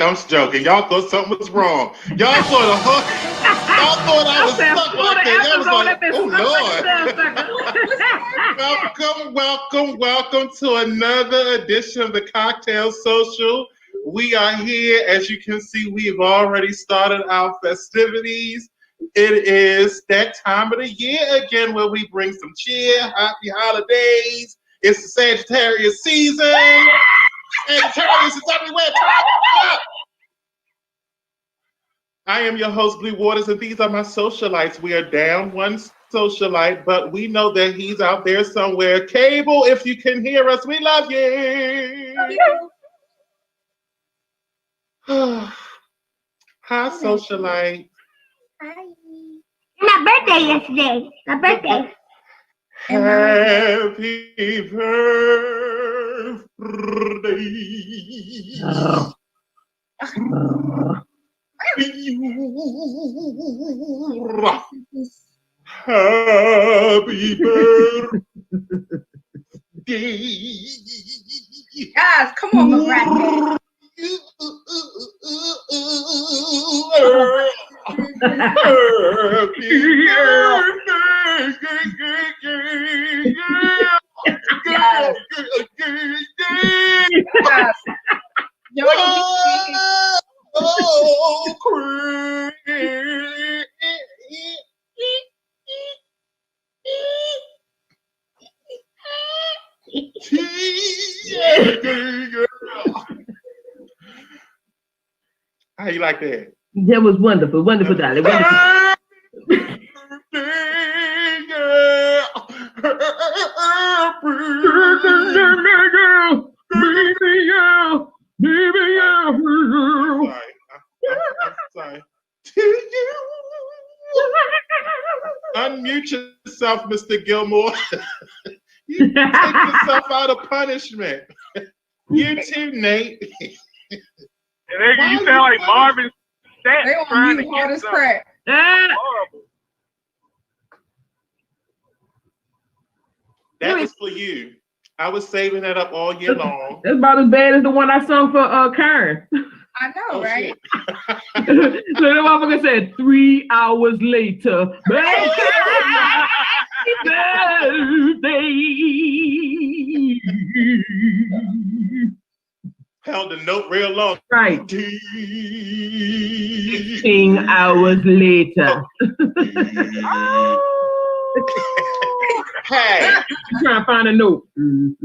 I'm joking. Y'all thought something was wrong. Y'all thought I was stuck like that. Y'all was like, oh Lord. welcome to another edition of the Cocktail Social. We are here. As you can see, we've already started our festivities. It is that time of the year again where we bring some cheer, happy holidays. It's the Sagittarius season. Sagittarius is everywhere. I am your host, Blue Waters, and these are my socialites. We are down one socialite, but we know that he's out there somewhere. Cable, if you can hear us, we love you. Hi, socialite. Hi. My birthday yesterday. My birthday. Happy birthday. Happy birthday. Guys, come on, McGrath. Happy How you like that? That was wonderful, wonderful, darling. Wonderful. I'm sorry. To you. Unmute yourself, Mr. Gilmore. You take yourself out of punishment. You too, Nate. You sound like Marvin Sapp They trying to on you hard get as something. crap. Horrible. That was for you. I was saving that up all year long. That's about as bad as the one I sung for Karen. I know, right? So the motherfucker said 3 hours later. Held the note real long. Right. 16 hours later. Hey. I'm trying to find a note. When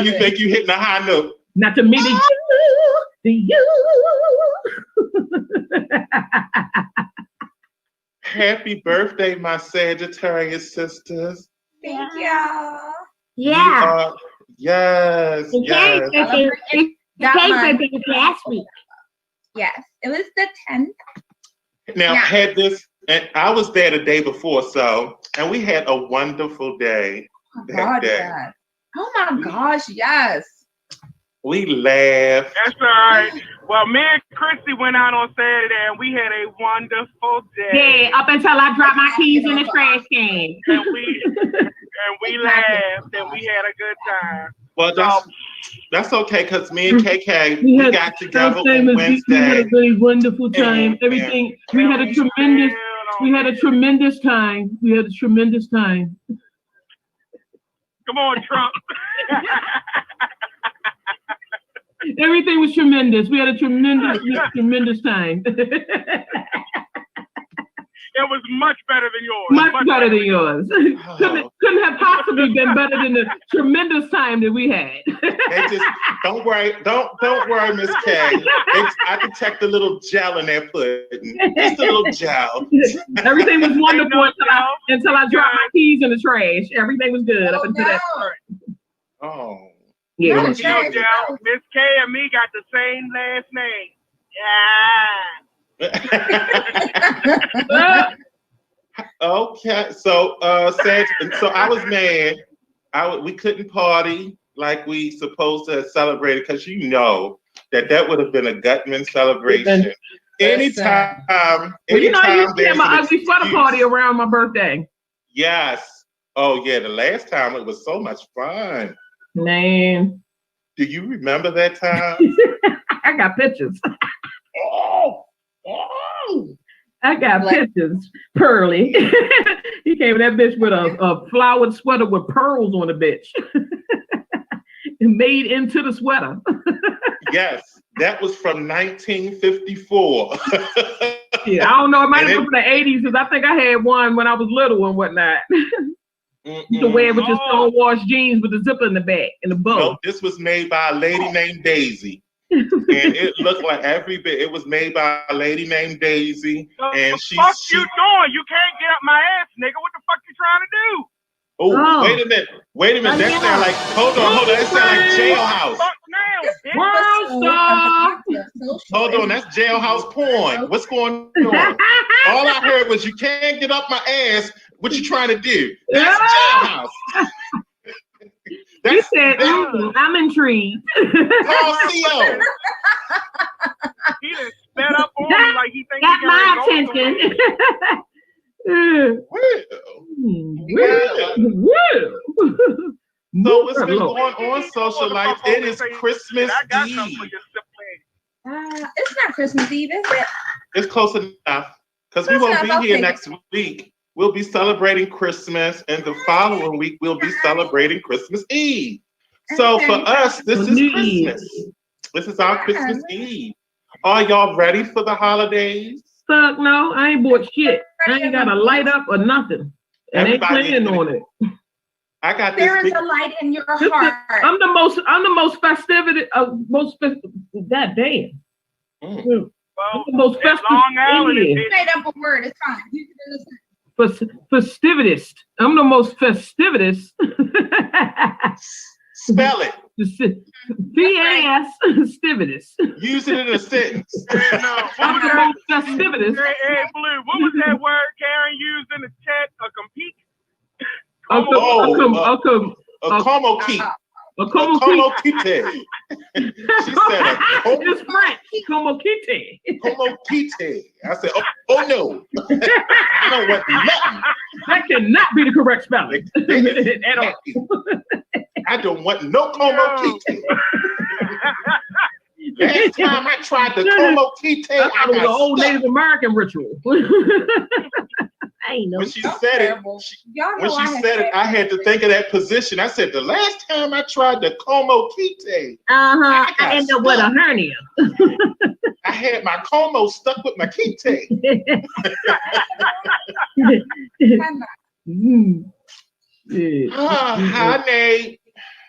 you think you're hitting a high note. Not to me, to you. Happy birthday, my Sagittarius sisters. Thank y'all. Yeah. Yes. The Carrie's birthday was last week. Yes, it was the 10th. Now, had this, and I was there the day before, and we had a wonderful day that day. Yes. Oh my gosh, yes. We laughed. That's all right. Well, me and Christy went out on Saturday and we had a wonderful day. Yeah, up until I dropped my keys in the trash can. And we laughed and we had a good time. Well, that's okay, because me and KK, we got together on Wednesday. We had a really wonderful time. Everything. We had a tremendous time. We had a tremendous time. Come on, Trump. Everything was tremendous. We had a tremendous time. It was much better than yours. Much better than yours. Couldn't have possibly been better than the tremendous time that we had. Don't worry, Miss K. I detect a little gel in that pudding. Just a little gel. Everything was wonderful until I dropped my keys in the trash. Everything was good up until that point. Oh. Yeah. Miss K and me got the same last name. Yeah. Okay, so I was mad. We couldn't party like we supposed to have celebrated because that would have been a Gutman celebration. Anytime you had my ugly sweater party around my birthday. Yes. Oh yeah, the last time it was so much fun. Man. Do you remember that time? I got pictures. Oh. I got pictures. Pearly. He came with that bitch with a flowered sweater with pearls on the bitch. Made into the sweater. Yes, that was from 1954. Yeah, I don't know. It might have been from the 80s because I think I had one when I was little and whatnot. To wear with your stone wash jeans with the zipper in the back and the bow. No, this was made by a lady named Daisy. And it looked like every bit. It was made by a lady named Daisy. And she. What you doing? You can't get up my ass, nigga. What the fuck you trying to do? Oh, wait a minute. That sound like. Hold on. That sound like Jailhouse. Hold on, that's Jailhouse porn. What's going on? All I heard was you can't get up my ass. What you trying to do? That's Jailhouse. You said, I'm intrigued. Call CO. He done sped up on me like he thinks got my attention. So what's been going on, Socialites? It is Christmas Eve. It's not Christmas Eve, is it? It's close enough because we won't be here next week. We'll be celebrating Christmas, and the following week we'll be celebrating Christmas Eve. So for us, this is Christmas. This is our Christmas Eve. Are y'all ready for the holidays? Fuck no, I ain't bought shit. I ain't got a light up or nothing. And they planning on it. I got this. There is a light in your heart. I'm the most festivity. That damn. Well, I'm the most festive. Long Island. You made up a word. It's fine. You can listen. Festivitous. I'm the most festivitous. Spell it. Festivitous. Use it in a sentence. I'm the most festivitous. Hey, Blue, what was that word Karen used in the chat? A compete? A como keep. A como kite. She said it's French. Como kite. Como kite. I said, oh no. I don't want nothing. That cannot be the correct spelling. At all. I don't want no como kite. Last time I tried the como kite, I thought it was an old Native American ritual. I ain't know. When she said it, I had to think of that position. I said, the last time I tried the como kite, I ended up with a hernia. I had my como stuck with my kite. Hi, Nate.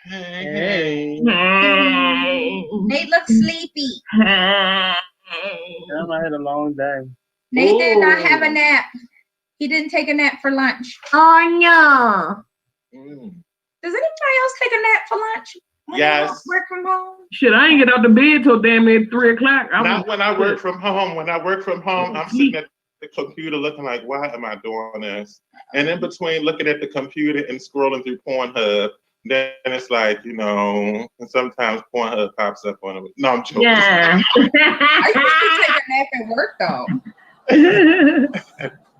Hey. Nate looks sleepy. I had a long day. Nate did not have a nap. He didn't take a nap for lunch. Oh no. Does anybody else take a nap for lunch? Yes. Work from home? Shit, I ain't get out of bed till damn near 3 o'clock. Not when I work from home. When I work from home, I'm sitting at the computer looking like, why am I doing this? And in between looking at the computer and scrolling through Pornhub, then it's like, and sometimes Pornhub pops up on it. No, I'm joking. Yeah. I used to take a nap at work though.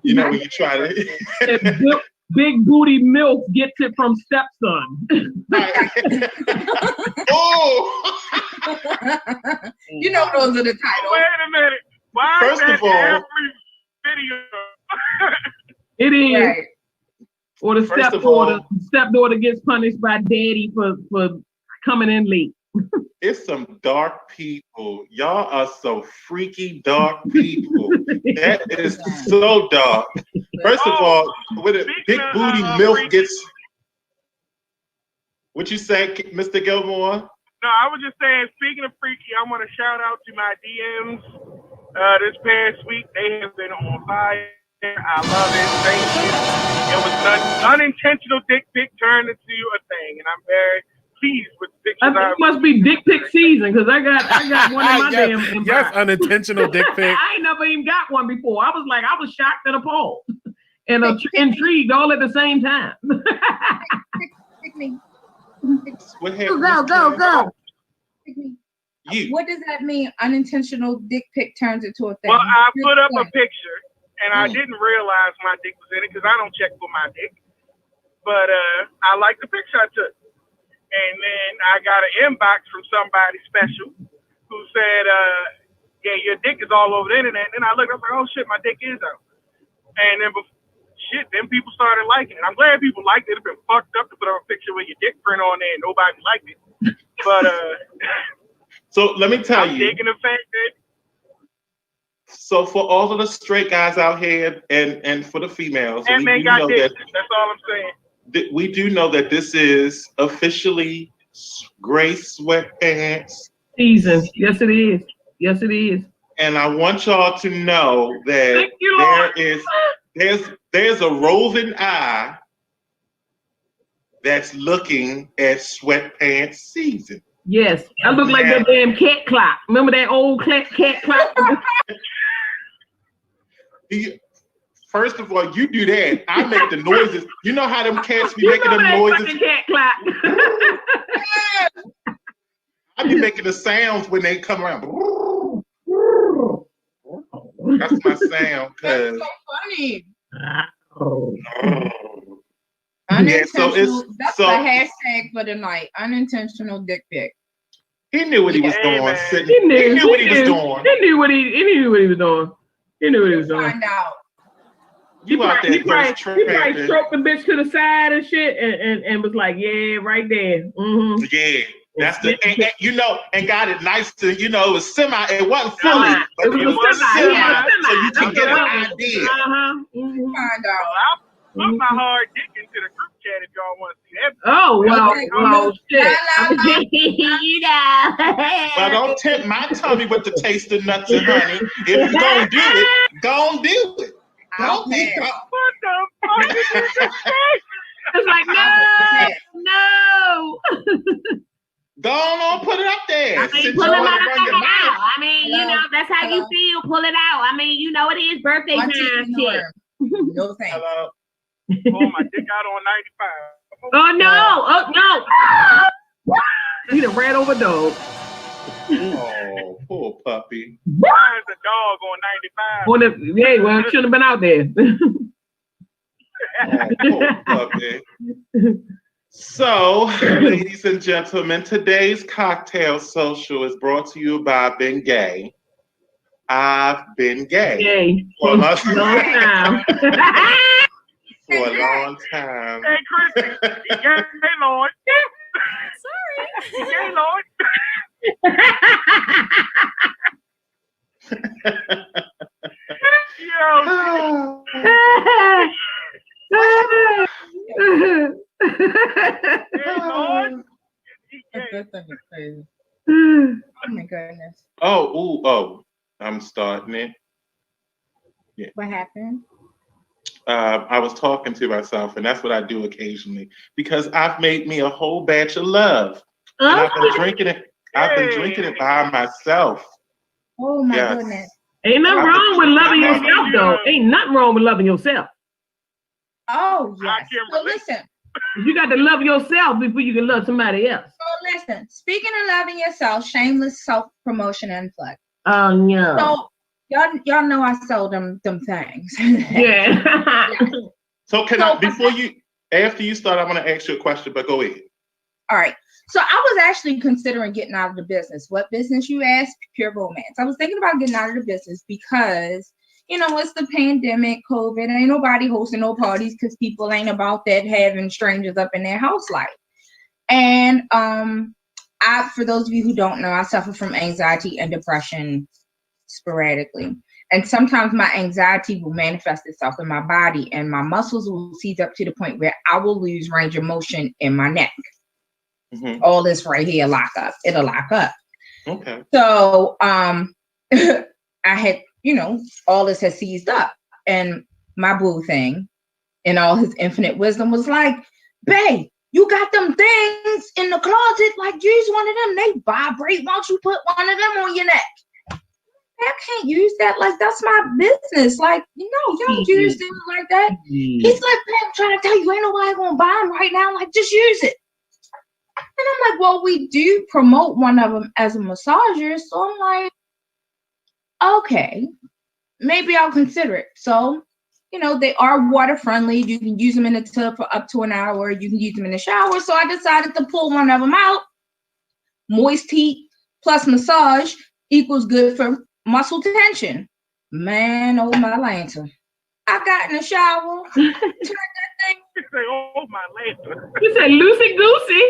When you try to. Big booty milk gets it from stepson. Oh. Those are the titles. Wait a minute. Why First is that of all, every video? It is. Right. Or the stepdaughter gets punished by daddy for coming in late. It's some dark people. Y'all are some freaky dark people. That is so dark. First of all, with a big booty MILF gets. What you say, Mr. Gilmore? No, I was just saying, speaking of freaky, I want to shout out to my DMs this past week. They have been on fire. I love it. Thank you. It was an unintentional dick pic turned into a thing, and I'm very pleased with the pictures. It must be dick pic season, because I got one in my damn inbox. Yes, unintentional dick pic. I ain't never even got one before. I was shocked and appalled and intrigued all at the same time. Pick me. Go. What does that mean? Unintentional dick pic turns into a thing. Well, I put up a picture, and I didn't realize my dick was in it because I don't check for my dick. But I like the picture I took. And then I got an inbox from somebody special who said, yeah, your dick is all over the internet. And then I looked, I was like, oh shit, my dick is out. And then then people started liking it. I'm glad people liked it. It'd been fucked up to put up a picture with your dick print on there and nobody liked it. But so let me tell you. Digging the fact that. So for all of the straight guys out here and for the females, and man got dick. That's all I'm saying. We do know that this is officially gray sweatpants season. Yes, it is. Yes, it is. And I want y'all to know that there's a roving eye that's looking at sweatpants season. Yes, I look like that damn cat clock. Remember that old cat clock? First of all, you do that. I make the noises. You know how them cats be making them noises? Cat clock. I be making the sounds when they come around. That's my sound. That's so funny. That's the hashtag for the night. Unintentional dick pic. He knew what he was doing. He knew what he was doing. He knew what he was doing. Find out. He probably stroked the bitch to the side and shit, and was like, yeah, right there. Mm-hmm. Yeah. That's the and got it nice to, it was it wasn't fully, but it was semi, so you can get an idea. Find out. I'll put my hard dick into the group chat if y'all want to see that. Oh, well, shit. Well, don't tempt my tummy with the taste of nuts and honey. If you're going to do it, go and do it. What the fuck did you just say? It's like, no. Go on, put it up there. I mean, pull it out. I mean, that's how you feel. Pull it out. I mean, it is birthday time. Shit. No thanks. Hello. Oh, my dick out on 95. Oh no! He done ran over dog. Oh, poor puppy. Why is the dog on 95? Well, it shouldn't have been out there. Oh, poor puppy. So, ladies and gentlemen, today's Kocktail Social is brought to you by Been Gay. I've been gay. Gay. For a long time. For a long time. Hey, Chris. Hey, Lord. Sorry. Hey, Lord. Yo. Hey, Lord. That thing is crazy. Oh my goodness. Oh, I'm starting it. Yeah. What happened? I was talking to myself, and that's what I do occasionally because I've made me a whole batch of love. And I've been drinking it. I've been drinking it by myself. Oh my goodness. Ain't nothing wrong with loving yourself, though. Ain't nothing wrong with loving yourself. Oh yes. So listen. You got to love yourself before you can love somebody else. So listen. Speaking of loving yourself, shameless self-promotion and flex. Oh no. So y'all know I sold them things. Yeah. So after you start, I want to ask you a question, but go ahead. All right. So I was actually considering getting out of the business. What business, you asked? Pure romance. I was thinking about getting out of the business because, it's the pandemic, COVID, ain't nobody hosting no parties because people ain't about that having strangers up in their house life. And For those of you who don't know, I suffer from anxiety and depression sporadically. And sometimes my anxiety will manifest itself in my body, and my muscles will seize up to the point where I will lose range of motion in my neck. Mm-hmm. All this right here lock up. It'll lock up. Okay. So I had, all this has seized up. And my boo thing, in all his infinite wisdom, was like, babe, you got them things in the closet, like use one of them. They vibrate. Why don't you put one of them on your neck? I can't use that. Like, that's my business. Like, you don't use things like that. He's like, babe, I'm trying to tell you, ain't nobody gonna buy them right now. Like, just use it. And I'm like, well, we do promote one of them as a massager. So I'm like, okay, maybe I'll consider it. So, they are water friendly. You can use them in the tub for up to an hour. You can use them in the shower. So I decided to pull one of them out. Moist heat plus massage equals good for muscle tension. Man, oh my lantern. I got in the shower, turned that thing. Oh my lantern. You said loosey goosey.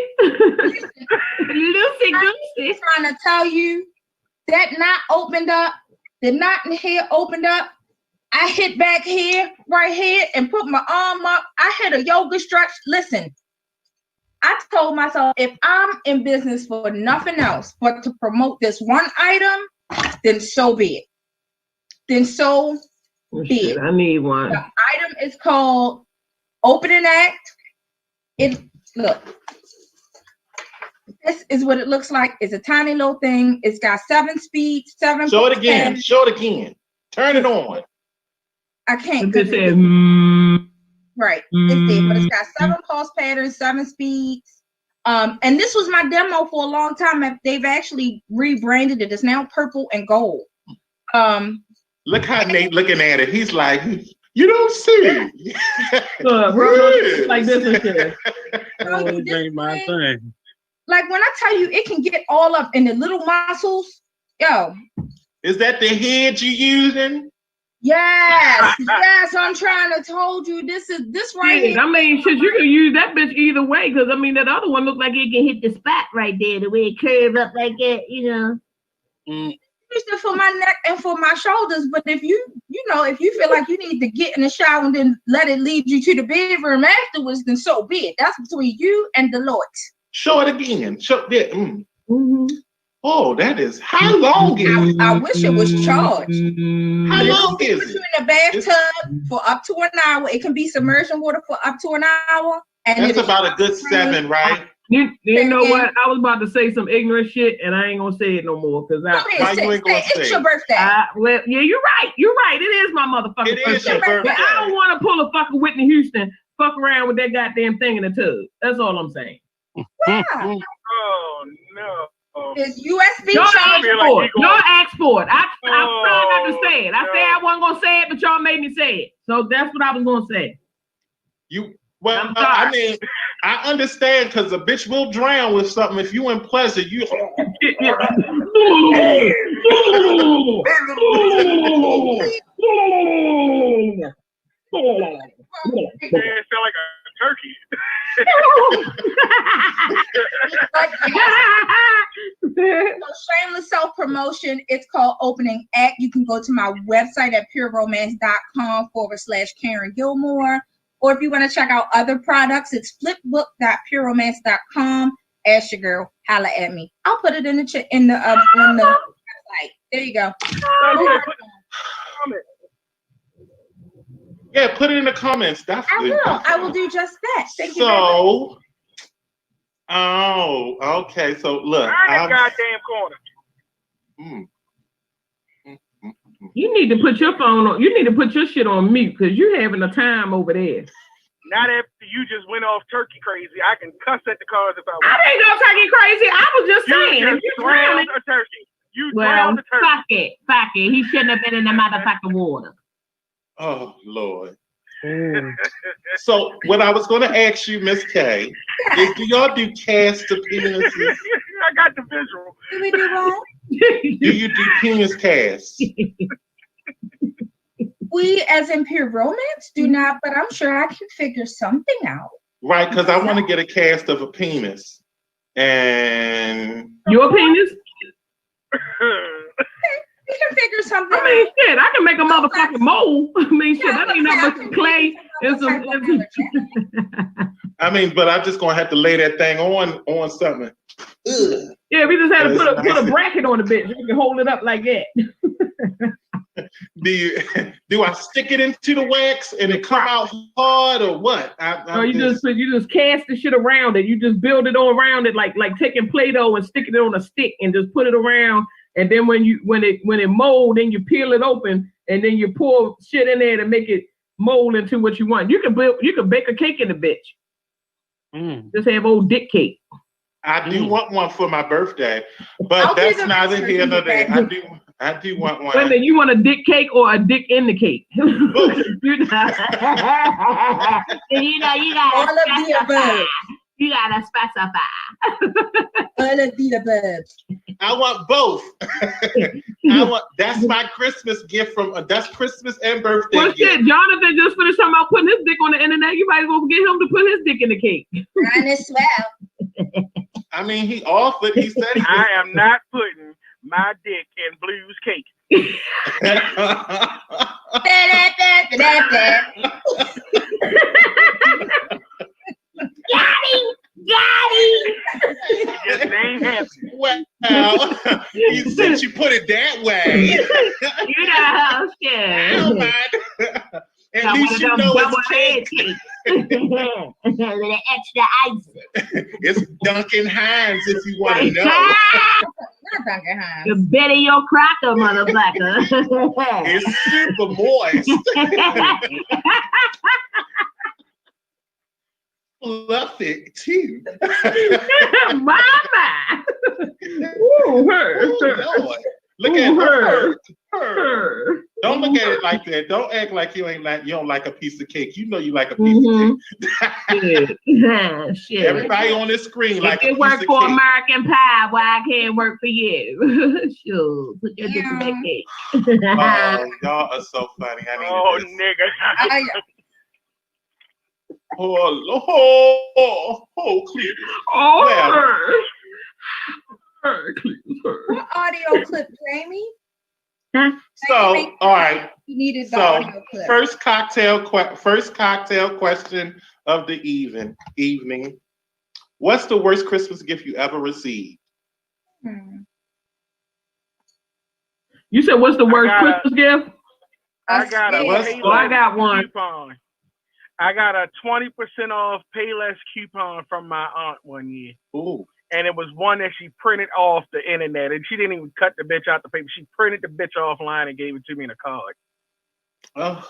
Loosey goosey. I'm trying to tell you, that knot opened up. The knot in here opened up. I hit back here, right here, and put my arm up. I hit a yoga stretch. Listen, I told myself, if I'm in business for nothing else but to promote this one item, then so be it. Then so be it. I need one. The item is called Opening Act. Look, this is what it looks like. It's a tiny little thing. It's got 7 speeds, 7. Show it again. Show it again. Turn it on. I can't. It says, right. It's there, but it's got 7 pulse patterns, 7 speeds. And this was my demo for a long time. They've actually rebranded it. It's now purple and gold. Look how Nate looking at it. He's like, you don't see. Like this and shit. This ain't my thing. Like when I tell you, it can get all up in the little muscles. Yo. Is that the head you using? Yes. Yes, I'm trying to told you this right here. I mean, shit, you can use that bitch either way, because I mean that other one looked like it can hit the spot right there, the way it curved up like that, Used it for my neck and for my shoulders, but if you feel like you need to get in the shower and then let it lead you to the bedroom afterwards, then so be it. That's between you and the Lord. Show it again. Show it. Mm-hmm. Oh, that is. How long is it? I wish it was charged. How long is it? Put you in a bathtub for up to an hour. It can be submerged in water for up to an hour. And that's about a good 7, right? You know what? I was about to say some ignorant shit, and I ain't gonna say it no more because it's your birthday. Well, yeah, you're right. You're right. It is my motherfucking birthday. But I don't want to pull a fucking Whitney Houston, fuck around with that goddamn thing in the tub. That's all I'm saying. Yeah. Oh no. It's USB y'all asked for it. Y'all Like asked for it. I tried not to say it. I said I wasn't gonna say it, but y'all made me say it. So that's what I was gonna say. Well, I mean, I understand because a bitch will drown with something if you in pleasure. You. it sound like a turkey. So shameless self-promotion. It's called Opening Act. You can go to my website at pureromance.com/Karen Gilmore. Or if you want to check out other products, it's flipbook.pureromance.com. Ask your girl, holla at me. I'll put it in the website. There you go. Yeah, put it in the comments. That's I will do just that. Thank you. Okay. So look, I'm goddamn corner. You need to put your phone on. You need to put your shit on mute because you're having a time over there. Not after you just went off turkey crazy. I can cuss at the cars if I want. I didn't go turkey crazy. I was just saying. You drowned a turkey. You drowned a turkey. Fuck it. He shouldn't have been in the motherfucking water. Oh Lord. So what I was going to ask you, Miss K, is do y'all do cast of penises? I got the visual. Do we do what? Do you do penis casts? We, as in Pure Romance, do not, but I'm sure I can figure something out. Right, because I want to get a cast of a penis. And your penis? You can figure something. I mean, shit, I can make a motherfucking mold. I mean, shit, that ain't nothing but clay and some. I mean, but I'm just gonna have to lay that thing on something. Ugh. Yeah, we just had to put a bracket on the bitch. You can hold it up like that. Do I stick it into the wax and it come out hard or what? You just cast the shit around it. You just build it all around it, like taking Play-Doh and sticking it on a stick and just put it around. And then when it mold, then you peel it open and then you pour shit in there to make it mold into what you want. You can bake a cake in the bitch. Just have old dick cake. I do want one for my birthday, but that's neither here nor there. I do want one. Wait a minute, you want a dick cake or a dick in the cake? You gotta all of the above. You gotta specify. All of the above. I want both. That's my Christmas gift that's Christmas and birthday. Well, shit, Jonathan just finished talking about putting his dick on the internet. You might as well get him to put his dick in the cake. Mine as well. I mean, he offered. He said I am not putting my dick in Blue's cake. Got him! Just ain't happening. Well, since you put it that way, You know, shit. At least you know it's cake. With the extra ice. It's Duncan Hines if you want to know. Not Duncan Hines. The better your cracker, motherfucker. It's super moist. Love it too. Mama! Ooh, her. Lord. Look at her. Don't look at it like that. Don't act like you don't like a piece of cake. You know you like a piece of cake. Shit. Everybody on this screen like a piece of cake. It work for American Pie, why I can't work for you? Sure. Put your dick in that cake. Oh, y'all are so funny. Nigga. Cletus. What audio clip, Jamie? So, all right. You needed the audio clip. First cocktail question of the evening. What's the worst Christmas gift you ever received? You said what's the worst Christmas gift? I got one. Coupon. I got a 20% off Payless coupon from my aunt one year. Ooh. And it was one that she printed off the internet. And she didn't even cut the bitch out the paper. She printed the bitch offline and gave it to me in a card. Oh.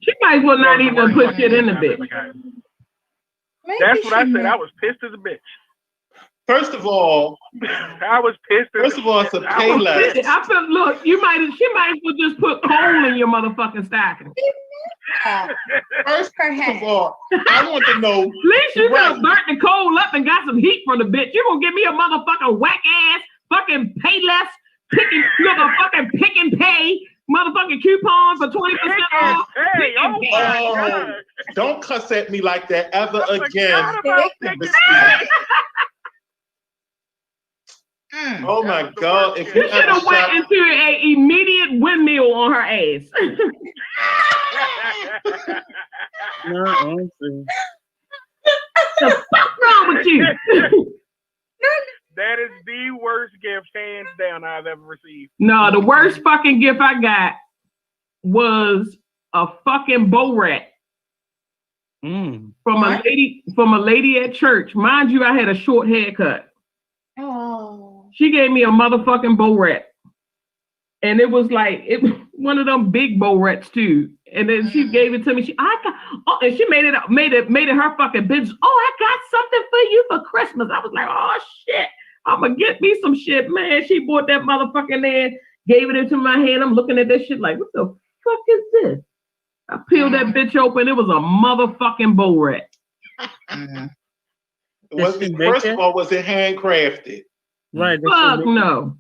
She might as well not even put shit in the bitch. That's what I said. I was pissed as a bitch. First of all, I was pissed. It's a Payless. Look, she might as well just put coal in your motherfucking stocking. First of all, I want to know. At least you could have burnt the coal up and got some heat from the bitch. You gonna give me a motherfucking whack ass fucking Payless pick and pay motherfucking coupon for 20% off. Hey, don't cuss at me like that ever again. Oh my God! If you should have went into an immediate windmill on her ass. The fuck wrong with you? That is the worst gift, hands down, I've ever received. No, the worst fucking gift I got was a fucking bow rat from a lady at church. Mind you, I had a short haircut. Oh. She gave me a motherfucking bow rat, and it was like one of them big bow rats too. And then she gave it to me. And she made it her fucking business. Oh, I got something for you for Christmas. I was like, oh shit, I'm gonna get me some shit, man. She bought that motherfucking land, gave it into my hand. I'm looking at that shit like, what the fuck is this? I peeled that bitch open. It was a motherfucking bow rat. First of all, was it handcrafted? Right. Fuck no.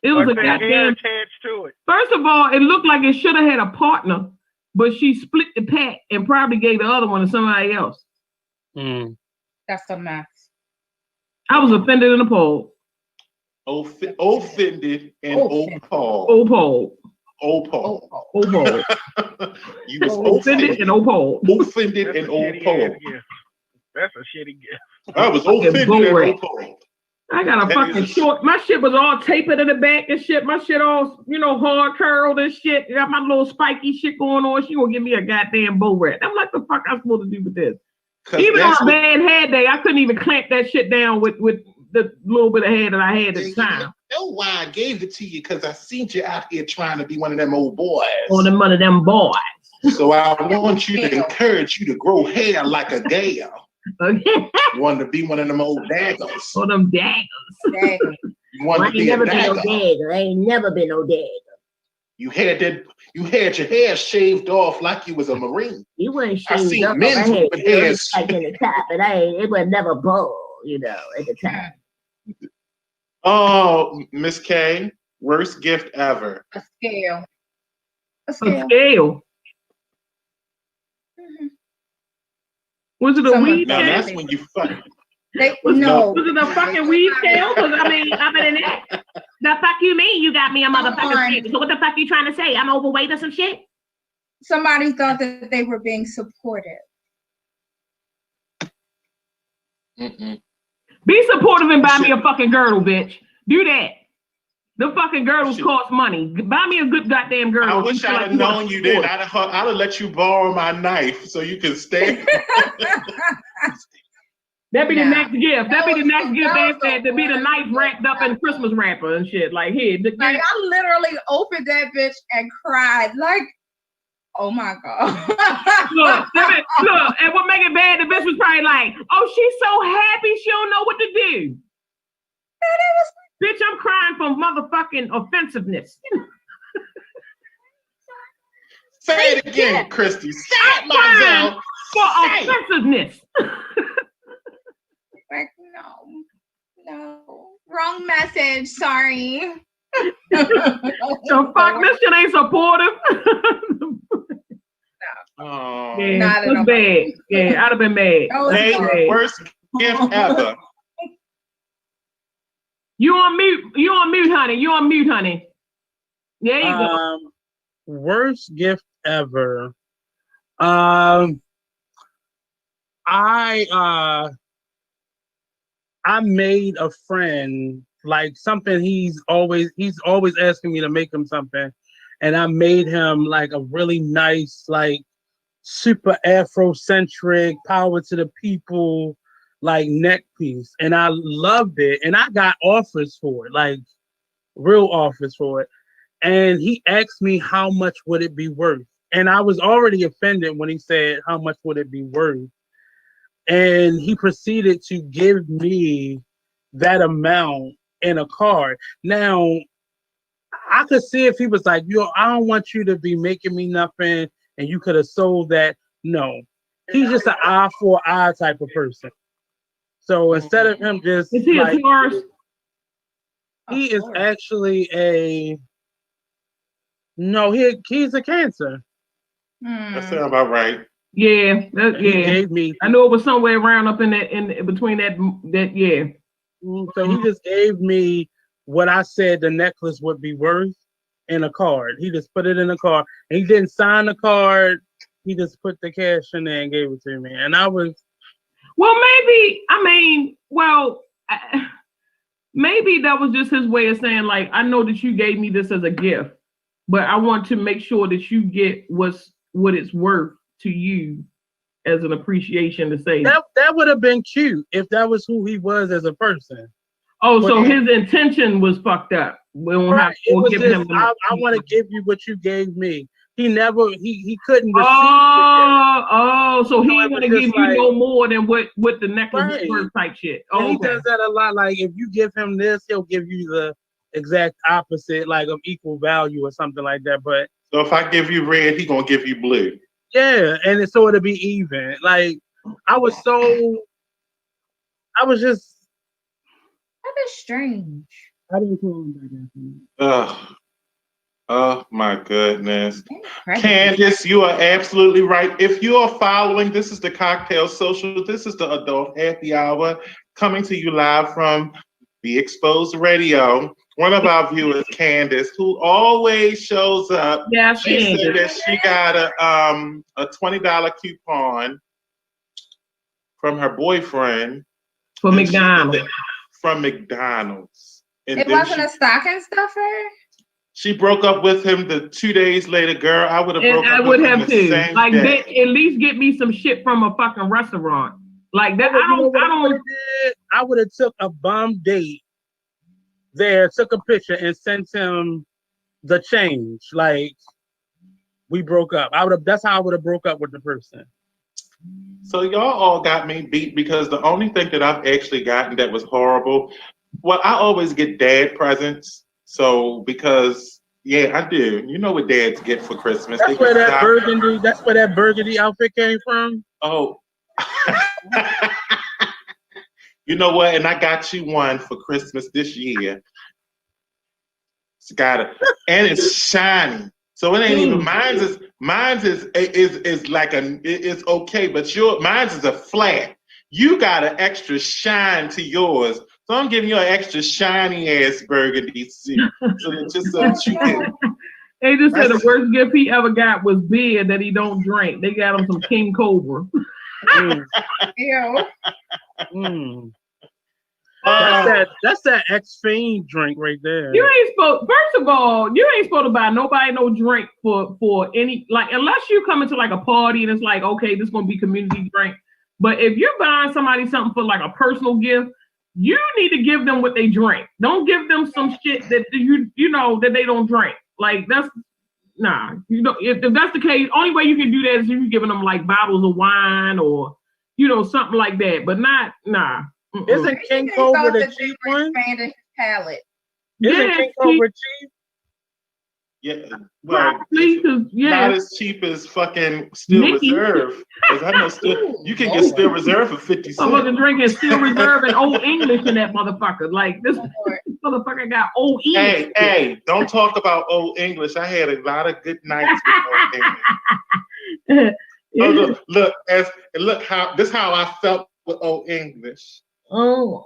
It was a goddamn attached to it. First of all, it looked like it should have had a partner, but she split the pack and probably gave the other one to somebody else. That's a mess. I was offended and appalled. Offended and appalled. Appalled. Appalled. You was offended and appalled. Offended and appalled. That's a shitty gift. I was offended and appalled. I got a fucking short. My shit was all tapered in the back and shit. My shit all, hard curled and shit. Got my little spiky shit going on. She gonna give me a goddamn bow rat. I'm like, the fuck I'm supposed to do with this? Even on a bad hair day, I couldn't even clamp that shit down with the little bit of hair that I had at the time. You know why I gave it to you? Because I seen you out here trying to be one of them old boys. One of them boys. So I want you to encourage you to grow hair like a gal. Okay. You wanted to be one of them old daggers. One of them daggers. You wanted to be a dagger. I ain't never been no dagger. You had your hair shaved off like you was a Marine. You weren't shaved I seen up. men with hair Like in the top, but it was never bald, at the time. Oh, Miss K, worst gift ever. A scale. A scale. Mm-hmm. Was it a weed Now scale? that's when you fuck. No. Was it a fucking weed scale? Because other than that, the fuck you mean? You got me a motherfucking scale. So what the fuck you trying to say? I'm overweight or some shit? Somebody thought that they were being supportive. Be supportive and buy me a fucking girdle, bitch. Do that. The fucking girdles cost money. Buy me a good goddamn girdle. I wish I'd have known you then. I'd have let you borrow my knife so you can stay. That'd be the next gift. That'd be the next gift they said, to be the knife wrapped up in Christmas wrapper and shit. Like, here. Like, I literally opened that bitch and cried. Like, oh my God. look, and what make it bad, the bitch was probably like, oh, she's so happy she don't know what to do. Bitch, I'm crying from motherfucking offensiveness. Say it again, Christy. Say it, Marzel. For offensiveness. Like, no. Wrong message. Sorry. So fuck, this shit ain't supportive. Oh, yeah, that's bad. Yeah, I'd have been mad. Hey, worst gift ever. You on mute, honey. You on mute, honey. There you go. Worst gift ever. I made a friend like something he's always asking me to make him something, and I made him like a really nice, like super Afrocentric, power to the people, like neck piece, and I loved it, and I got offers for it, like real offers for it, and he asked me how much would it be worth, and I was already offended when he said how much would it be worth. And he proceeded to give me that amount in a card. Now, I could see if he was like, I don't want you to be making me nothing, and you could have sold that. No. He's just an eye for eye type of person. So instead of him just is he like, a Taurus? He is actually he's a Cancer. That sounds about right. Yeah, He gave me, I know it was somewhere around up in between that. Yeah. So he just gave me what I said the necklace would be worth in a card. He just put it in a card. And he didn't sign the card. He just put the cash in there and gave it to me. And I was, well, maybe that was just his way of saying, like, I know that you gave me this as a gift, but I want to make sure that you get what it's worth to you as an appreciation to say that would have been cute if that was who he was as a person. Oh, so his intention was fucked up. We don't have to give him. I want to give you what you gave me. He never. He couldn't. So he want to give you no more than what the necklace is worth type shit. Oh, he does that a lot. Like if you give him this, he'll give you the exact opposite, like of equal value or something like that. But so if I give you red, he gonna give you blue. Yeah, and so it'll be even. Like I was just. That is strange. I didn't call him back. Oh my goodness. Candace, you are absolutely right. If you are following, this is the Kocktail Social. This is the Adult Happy Hour. coming to you live from Be Exposed Radio. One of our viewers, Candace, who always shows up. Yeah, she said that she got a $20 coupon from her boyfriend for McDonald's. From McDonald's. And it wasn't a stocking stuffer? She broke up with him the 2 days later, girl. I would have broke up with him the same like day. At least get me some shit from a fucking restaurant. Like that. I would have took a bum date there, took a picture and sent him the change. Like we broke up. That's how I would have broke up with the person. So y'all all got me beat because the only thing that I've actually gotten that was horrible. Well, I always get dad presents. So because I do. You know what dads get for Christmas. That's where that burgundy outfit came from. Oh. You know what? And I got you one for Christmas this year. It's got it. And it's shiny. So it ain't even mine's is like it's okay, but mine's is a flat. You got an extra shine to yours. So I'm giving you an extra shiny ass burgundy suit. So that you can. They just said the worst gift he ever got was beer that he don't drink. They got him some King Cobra. Ew. That's that ex-fiend drink right there. You ain't supposed. First of all, you ain't supposed to buy nobody no drink for any, like, unless you come into like a party and it's like, okay, this is gonna be community drink. But if you're buying somebody something for like a personal gift, you need to give them what they drink. Don't give them some shit that you know that they don't drink. Like that's nah. You know, if that's the case, only way you can do that is if you're giving them like bottles of wine or something like that. But not nah. Isn't King Cobra the cheap one? Palette. Isn't King Cobra cheap? Yeah, well, not as cheap as fucking Still Mickey. Reserve. Because I know you can get Still Reserve for 50 cents. I wasn't drinking Still Reserve and Old English in that motherfucker. Like this motherfucker got Old English. Hey, don't talk about Old English. I had a lot of good nights with Old English. Look how I felt with Old English. Oh,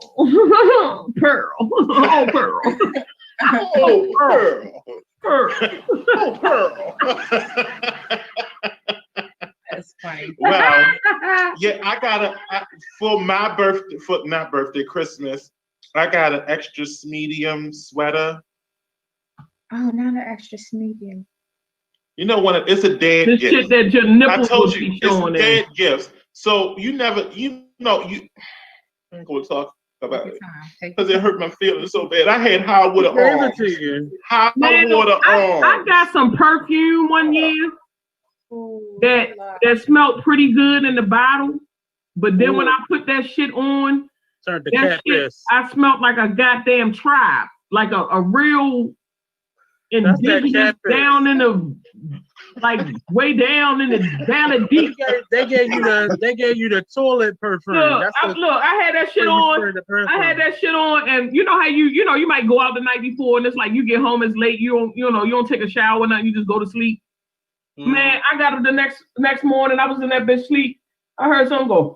Pearl. Oh, Pearl. Oh, Pearl. Oh, Pearl. That's funny. Well, yeah, I got for my birthday, Christmas, I got an extra medium sweater. Oh, not an extra medium. You know what? It's a dad the gift. Shit that your nipples I told you, be showing it's dad gifts. So you I'm going to talk about it because it hurt my feelings so bad. I had high water arms. High water arms. I got some perfume one year that smelled pretty good in the bottle, but then when I put that shit on, I smelled like a goddamn tribe, like a real indigenous down in the. Like way down in the valley deep. They gave you the toilet perfume. I had that shit on. I had that shit on, and you know how you might go out the night before, and it's like you get home, it's late. You don't take a shower or nothing. You just go to sleep. Man, I got up the next morning. I was in that bitch sleep. I heard someone go,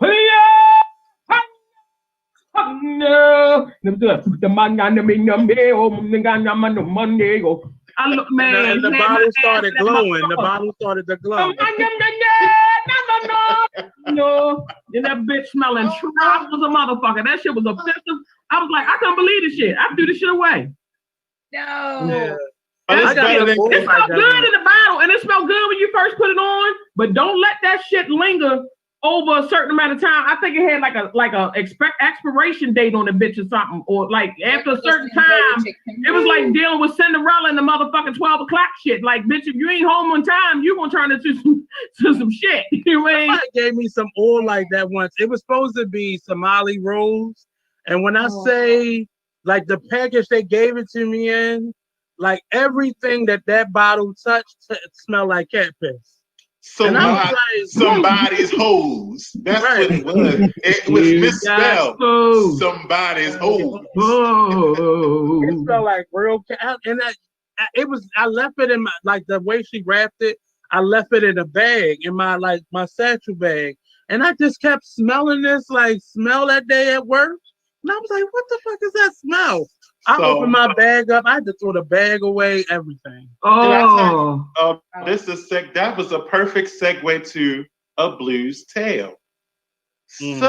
And the bottle started glowing. The bottle started to glow. No, and that bitch smelling trap was a motherfucker. That shit was offensive. I was like, I can't believe this shit. I threw this shit away. No. Yeah. It smelled good in the bottle, and it smelled good when you first put it on. But don't let that shit linger over a certain amount of time. I think it had like a expiration date on the bitch or something, or like after a certain time, it was like dealing with Cinderella and the motherfucking 12 o'clock shit. Like, bitch, if you ain't home on time, you gonna turn into some shit. You know, somebody gave me some oil like that once. It was supposed to be Somali rolls, and when I say like the package they gave it to me in, like everything that bottle touched smelled like cat piss. Somebody's hose. That's what it was. It was misspelled. Somebody's hose. It smelled like real cat, and I left it in my the way she wrapped it. I left it in a bag in my satchel bag, and I just kept smelling this smell that day at work. And I was like, what the fuck is that smell? I opened my bag up. I had to throw the bag away, everything. Oh. That was a perfect segue to a blues tale. Mm. So,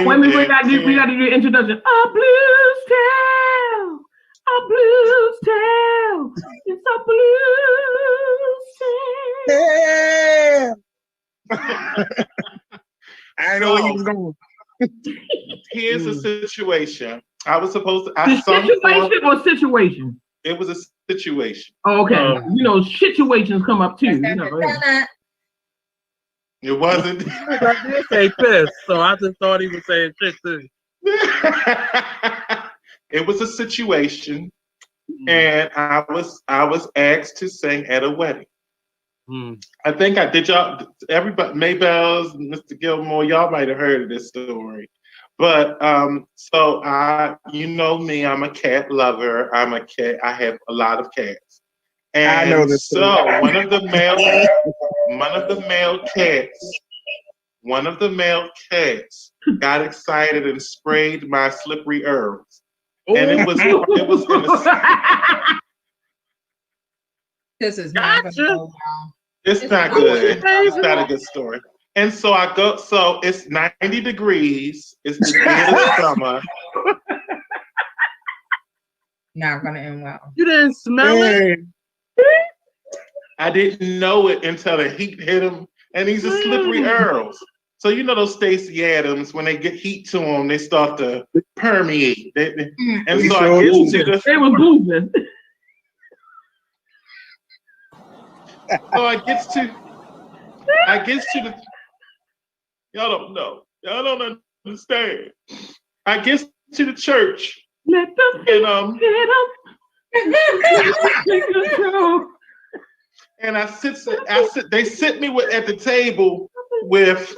when we got to do the introduction. A blues tale. A blues tale. It's a blues tale. I didn't know where you was going. Here's a situation. I was supposed to. Situation or situation? It was a situation. Oh, okay. Situations come up too. It wasn't. I did say piss, so I just thought he was saying shit too. It was a situation, and I was asked to sing at a wedding. I think I did. Y'all, everybody, Maybells, Mr. Gilmore, y'all might have heard of this story. But so you know me, I'm a cat lover. I have a lot of cats. And I know this. So one of the male cats got excited and sprayed my slippery herbs. And it was in the This is not going to go well. It's not good. It's not a good story. And so I go, so it's 90 degrees. It's the end of summer. Not going to end well. You didn't smell it? I didn't know it until the heat hit him. And these are slippery herbs. So you know those Stacey Adams, when they get heat to them, they start to permeate. And so I get to the... They were moving. So I get to the... Y'all don't know. Y'all don't understand. I get to the church. Let the and and I sit. They sit me at the table with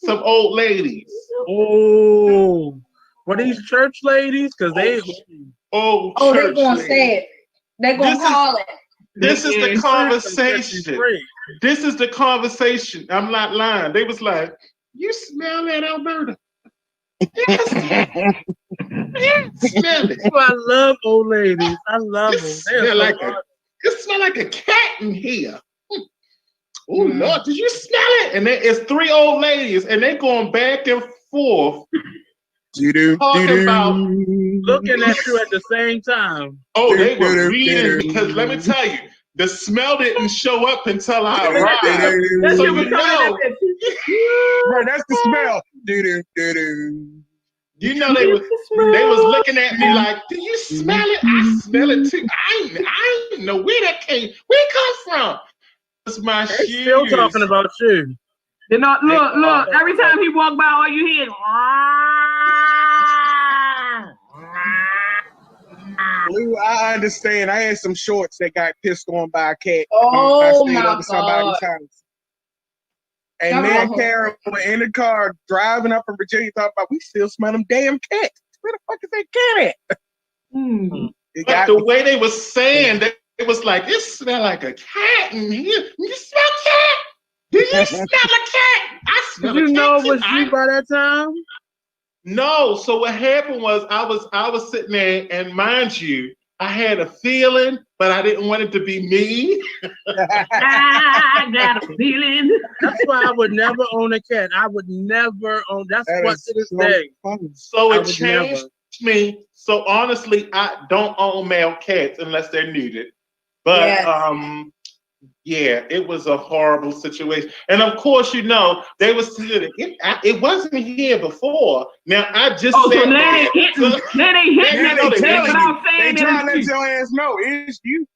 some old ladies. Oh, were these church ladies? Because they. Oh, they're gonna say it. They're gonna call it. This is the conversation. This is the conversation. I'm not lying. They was like, "You smell that, Alberta?" Yes. Smell it. Oh, I love old ladies. I love them. It smell like a cat in here. Oh Lord, did you smell it? And it's three old ladies, and they going back and forth, talking about looking at you at the same time. Oh, they were reading because let me tell you, the smell didn't show up until I arrived. So you know, right, that's the smell. You know they was looking at me like, do you smell it? I smell it too. I didn't know where that came. Where it come from? It's my shoes. Still talking about you. You know, look. Every time he walk by, all you hear is. Blue, I understand. I had some shorts that got pissed on by a cat. Oh, I stayed over somebody's house. And me and Karen were in the car driving up from Virginia talking about we still smell them damn cats. Where the fuck is that cat at? But the way they was saying that, it was like, it smell like a cat in here. You smell cat? Do you smell a cat? I smell Did a cat. You know it was you by that time? No. So what happened was I was sitting there, and mind you, I had a feeling, but I didn't want it to be me. I got a feeling. That's why I would never own a cat. I would never own. That's what to this day. So it changed me. So honestly, I don't own male cats unless they're neutered. But yeah, it was a horrible situation. And of course, you know, they was it wasn't here before. Now I just said so now they hitting. Now they hitting. They trying to let your ass know it's you.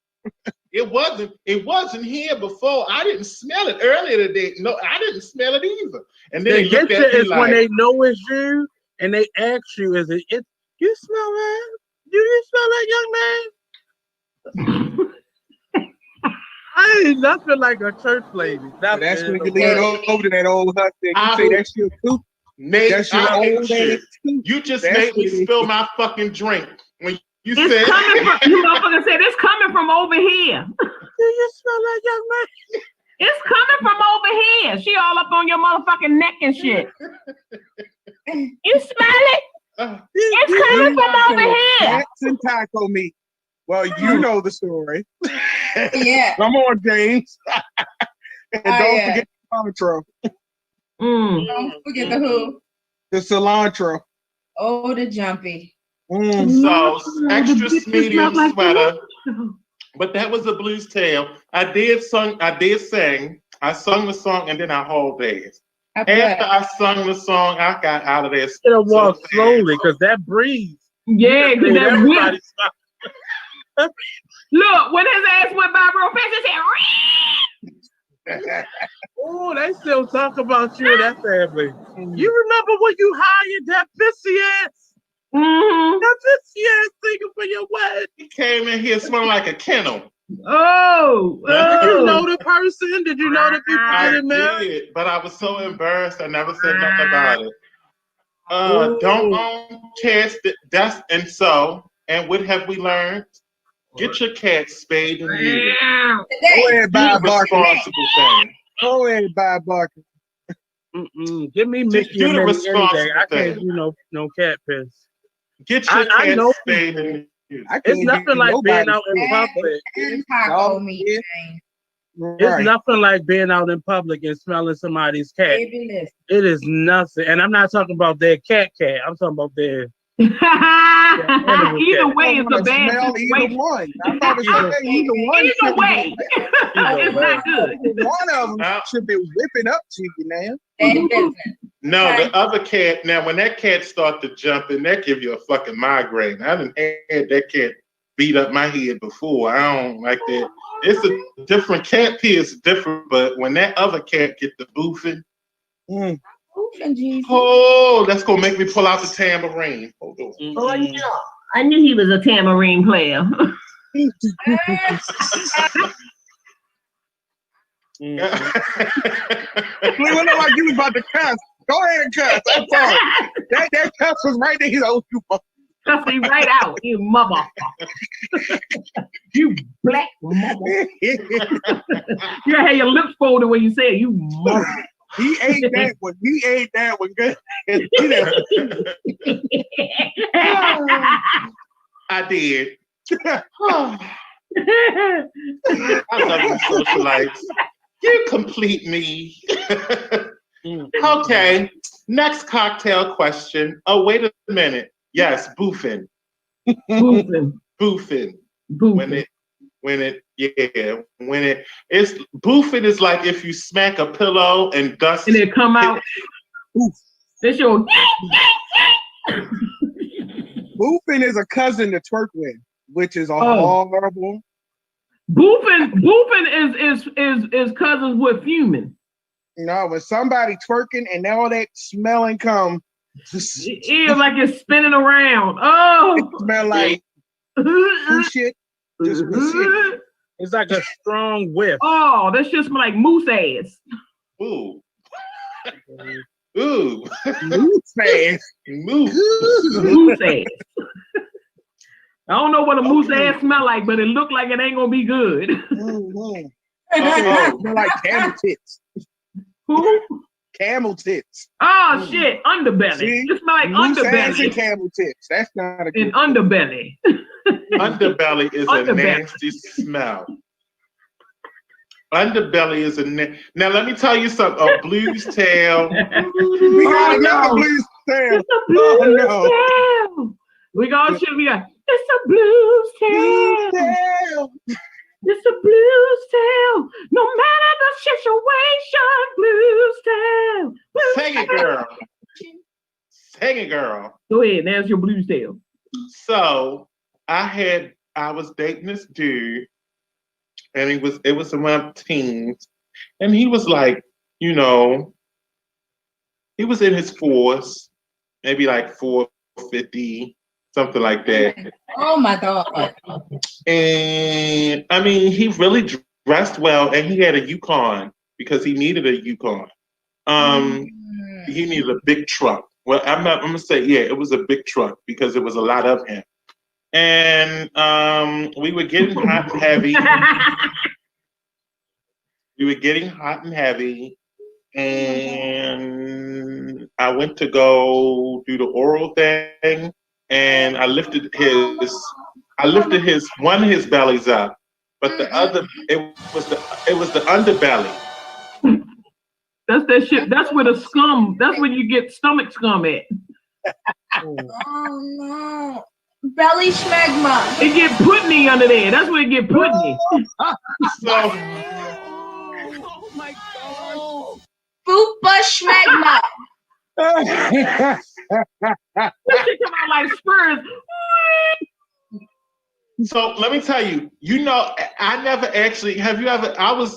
It wasn't here before. I didn't smell it earlier today. No, I didn't smell it either. And then they looked at me like, when they know it's you and they ask you, "Is it? You smell that? Do you smell that, young man?" I ain't nothing like a church lady. That's when you lean over to that old hut thing. You say that's your tooth. That's your old tooth. You just made me spill my fucking drink when you said. You motherfucker said it's coming from over here. Do you smell that, young man? It's coming from over here. She all up on your motherfucking neck and shit. You smell it? It's coming from over here. Cats and taco meat. Well, you know the story. Yeah. Come on, James. And don't forget the cilantro. Don't forget the who? The cilantro. Oh, the jumpy. So extra medium sweater. But that was a blues tale. I sung the song and then I hauled ass. After I sung the song, I got out of there. Should have walked slowly because that breeze. Yeah, because that wind. Look, when his ass went by real fast, it said, oh, they still talk about you and that family. You remember when you hired that pissy ass? That pissy ass singer for your wedding? He came in here smelling like a kennel. Oh. Did you know the person? Did you know the people I did, but I was so embarrassed I never said nothing about it. Don't own cats. That's and what have we learned? Get your cat spayed and neutered. Go ahead, buy a barker. Responsible thing. Go ahead, buy a barker. Give me Mickey and Minnie any day. I can't do no cat piss. Get your cat spayed and neutered. It's nothing like being out in public. It's nothing like being out in public and smelling somebody's cat. It is nothing. And I'm not talking about their cat. I'm talking about their either way, it's a bad situation. Either one. I thought it was either one. Either way, it's not good. One of them should be whipping up to you now. No, the other cat. Now, when that cat starts to jump in, that give you a fucking migraine. I done had that cat beat up my head before. I don't like that. It's a different cat pee. It's different, but when that other cat get the boofing. Oh, that's gonna make me pull out the tambourine. Hold on. Oh yeah, I knew he was a tambourine player. We look like you was about to cuss. Go ahead and cuss. I'm sorry. That cuss was right there. He's like, you cuss me right out, you mother. You black mother. You had your lips folded when you said you mother. He ate that one. He ate that one good. I did. I love you, socialites. You complete me. Okay. Next cocktail question. Oh, wait a minute. Yes, boofing. Boofing. When it's boofing is like if you smack a pillow and dust and it come out. This your boofing is a cousin to twerk with, which is horrible. Boofing is cousins with fuming. No, when somebody twerking and all that smelling come. It like it's spinning around. Oh, it smell like shit. Just shit. It's like a strong whiff. Oh, that's just like moose ass. Ooh. Ooh. Moose ass. Moose ass. I don't know what a moose ass smell like, but it look like it ain't gonna be good. Smell like camel tits. Who? Camel tits. Oh shit, underbelly. It smell like underbelly. And camel tits. That's not a good underbelly. Underbelly is a nasty smell. Underbelly is now. Let me tell you something. A blues tale. We got another blues tale. It's a blues tale. We got. It's a blues tale. It's a blues tale. No matter the situation, blues tale. Sing it, girl. Sing it, girl. Go ahead. There's your blues tale. So I was dating this dude, and it was around teens, and he was like, he was in his 40s, maybe like 450. Something like that. Oh my God. And I mean, he really dressed well, and he had a Yukon because he needed a Yukon. He needed a big truck. Well, I'm gonna say, yeah, it was a big truck because it was a lot of him. And we were getting hot and heavy. And I went to go do the oral thing, and I lifted one of his bellies up, but the other it was the underbelly. That's that shit. That's where the scum. That's where you get stomach scum at. Oh no. Belly schmegma. It get pudding under there. That's where it get pudding. So, Oh my God. Fupa schmegma. This shit come out like spurs. So let me tell you, I never actually, have you ever,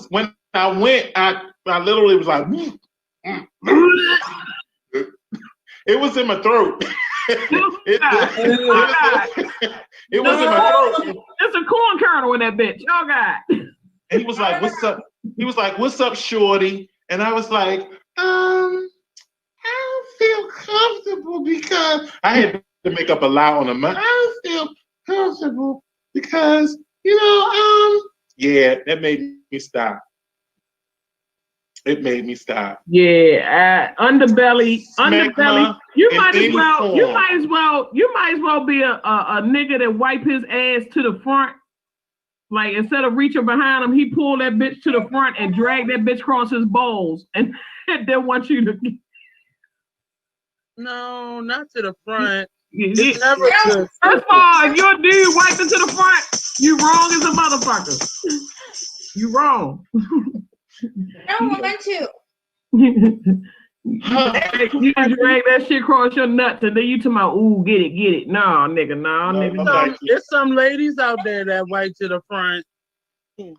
when I went, I literally was like, it was in my throat. It was in my throat. There's a corn kernel in that bitch. Oh God. And he was like, what's up? He was like, what's up, shorty? And I was like, I don't feel comfortable because I had to make up a lie on him. I don't feel comfortable because, yeah, that made me stop. It made me stop. Yeah, underbelly. You might as well be a nigga that wipe his ass to the front. Like instead of reaching behind him, he pulled that bitch to the front and dragged that bitch across his balls, and then want you to. No, not to the front. It's never good. First of all, if your dude wiped it to the front, you wrong as a motherfucker. You wrong. I want to. You can drag that shit across your nuts and then you talking about, ooh, get it. No, nigga, nigga. There's some ladies out there that wipe to the front.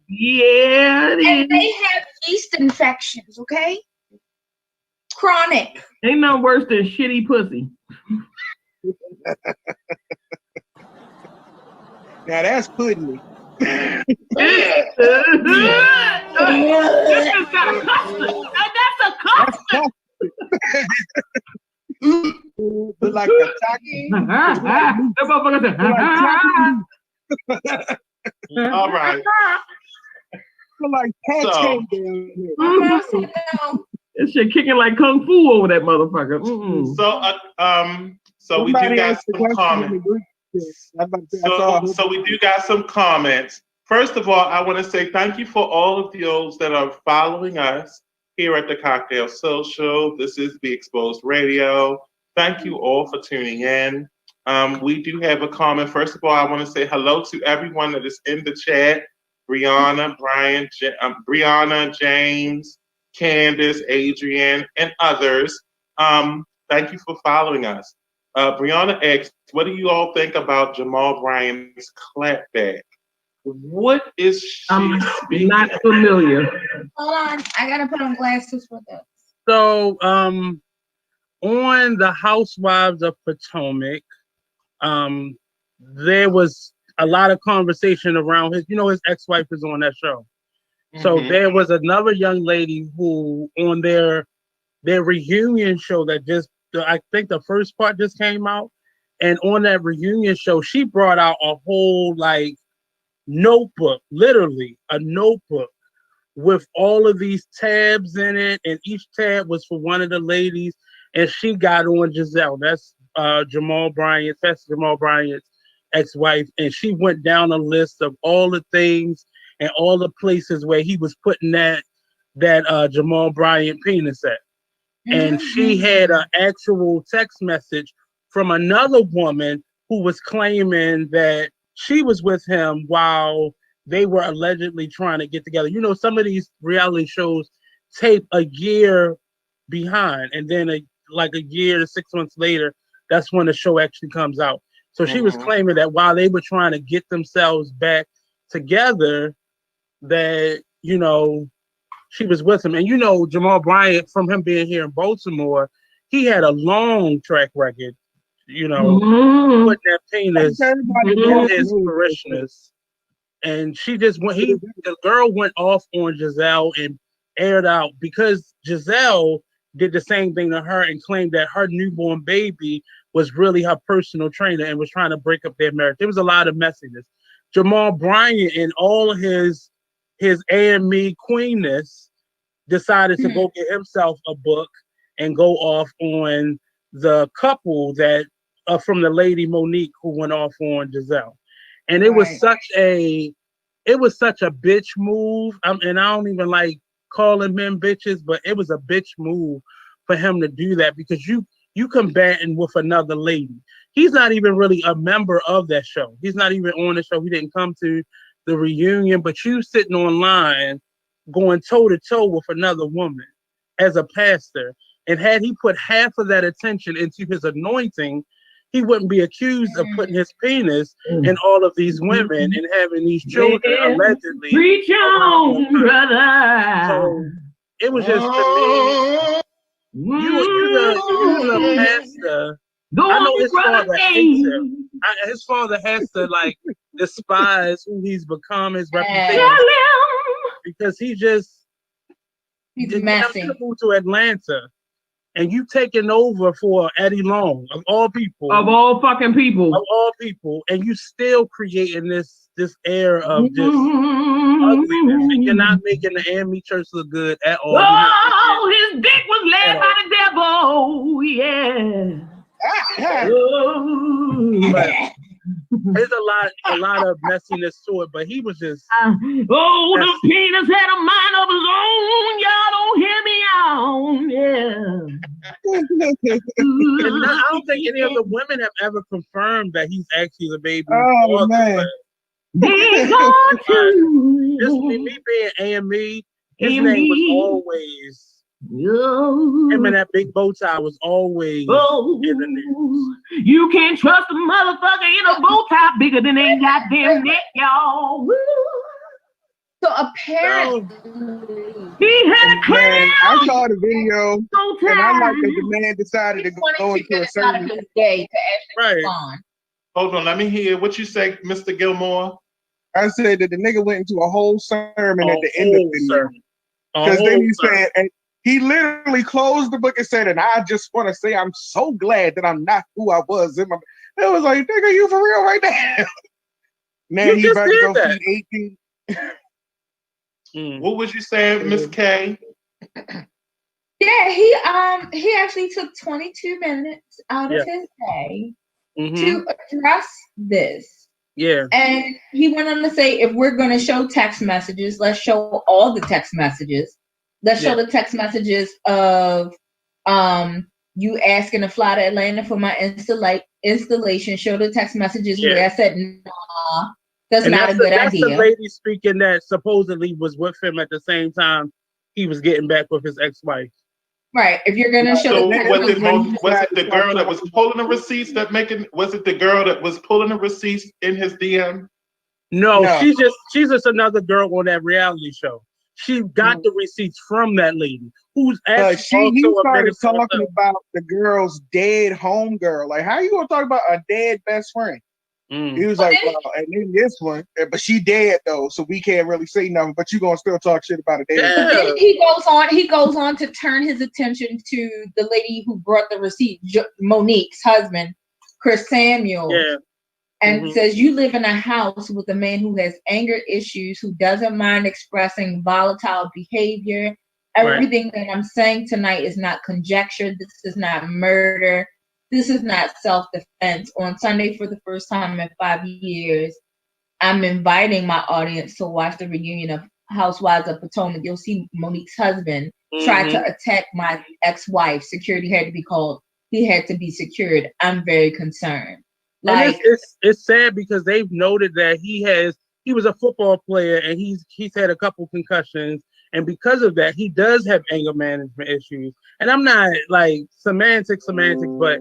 Yeah, and they have yeast infections, okay? Chronic. Ain't no worse than shitty pussy. Now that's pudding. That's a custard. Like a taki. All right. Like this shit kicking like kung fu over that motherfucker. So we do got some comments. So we do got some comments. First of all, I want to say thank you for all of those that are following us here at the Kocktail Social. This is Be Exposed Radio. Thank you all for tuning in. We do have a comment. First of all, I want to say hello to everyone that is in the chat. Brianna, James, Candace, Adrian, and others. Thank you for following us. Brianna asks, what do you all think about Jamal Bryant's clapback? What is she speaking? Not familiar. Hold on, I gotta put on glasses for this. So, on the Housewives of Potomac, there was a lot of conversation around his ex-wife is on that show. Mm-hmm. So there was another young lady who on their reunion show that I think the first part just came out, and on that reunion show, she brought out a whole notebook, literally a notebook with all of these tabs in it, and each tab was for one of the ladies, and she got on Giselle. That's Jamal Bryant's ex-wife, and she went down a list of all the things and all the places where he was putting that Jamal Bryant penis at. And she had an actual text message from another woman who was claiming that she was with him while they were allegedly trying to get together. Some of these reality shows tape a year behind, and then a year to 6 months later, that's when the show actually comes out. So she was claiming that while they were trying to get themselves back together, that, she was with him. And Jamal Bryant, from him being here in Baltimore, he had a long track record, putting that penis in his parishioners. And she just the girl went off on Giselle and aired out because Giselle did the same thing to her and claimed that her newborn baby was really her personal trainer and was trying to break up their marriage. There was a lot of messiness. Jamal Bryant, in all his AME queenness, decided to go get himself a book and go off on the couple that from the lady Monique who went off on Giselle. And it was such a bitch move. And I don't even like calling men bitches, but it was a bitch move for him to do that because you combating with another lady. He's not even really a member of that show. He's not even on the show. He didn't come to the reunion, but you sitting online going toe to toe with another woman as a pastor. And had he put half of that attention into his anointing, he wouldn't be accused of putting his penis in all of these women and having these children allegedly. Preach on, brother. So it was just to me, you the pastor. I know his father hates him. His father has to like despise who he's become, his reputation, because he's messy. Moved to Atlanta, and you taking over for Eddie Long of all people, of all fucking people, and you still creating this air of just ugliness, and you're not making the AME church look good at all. Oh, his dick was led by the devil. Yeah. But there's a lot of messiness to it, but he was just the penis had a mind of his own. Y'all don't hear me out. Yeah. And I don't think any of the women have ever confirmed that he's actually the baby. Oh man. Just me being AME, his name was always him, and that big bow tie was always in the news. You can't trust a motherfucker in a bow tie bigger than they goddamn neck, y'all. So apparently, he had a clear. I saw the video, and I like that the man decided to go into a certain day to actually respond. Hold on, let me hear what you say, Mr. Gilmore. I said that the nigga went into a whole sermon at the end of the video. Because then he said, and he literally closed the book and said, and I just want to say I'm so glad that I'm not who I was. It was like, nigga, you for real right now? Man, he about to go feed 18. What was you saying, Miss K? Yeah, he actually took 22 minutes out of his day to address this. Yeah. And he went on to say, if we're going to show text messages, let's show all the text messages. Let's show the text messages of you asking to fly to Atlanta for my installation. Show the text messages where I said, nah, that's not a good idea. That's the lady speaking that supposedly was with him at the same time he was getting back with his ex-wife. Right. If you're gonna show, was it the girl that was pulling the receipts was it the girl that was pulling the receipts in his DM? No. She's just another girl on that reality show. She got the receipts from that lady who's actually he started talking about the girl's dead homegirl. Like, how you gonna talk about a dead best friend? He was like, well, and then this one, but she dead though, so we can't really say nothing. But you gonna still talk shit about it. Then he goes on to turn his attention to the lady who brought the receipt, Monique's husband, Chris Samuel, and says, you live in a house with a man who has anger issues, who doesn't mind expressing volatile behavior. Everything that I'm saying tonight is not conjecture. This is not murder. This is not self-defense. On Sunday, for the first time in 5 years, I'm inviting my audience to watch the reunion of Housewives of Potomac. You'll see Monique's husband try to attack my ex-wife. Security had to be called. He had to be secured. I'm very concerned. Like, it's sad because they've noted that he was a football player and he's had a couple concussions. And because of that, he does have anger management issues. And I'm not like semantics, but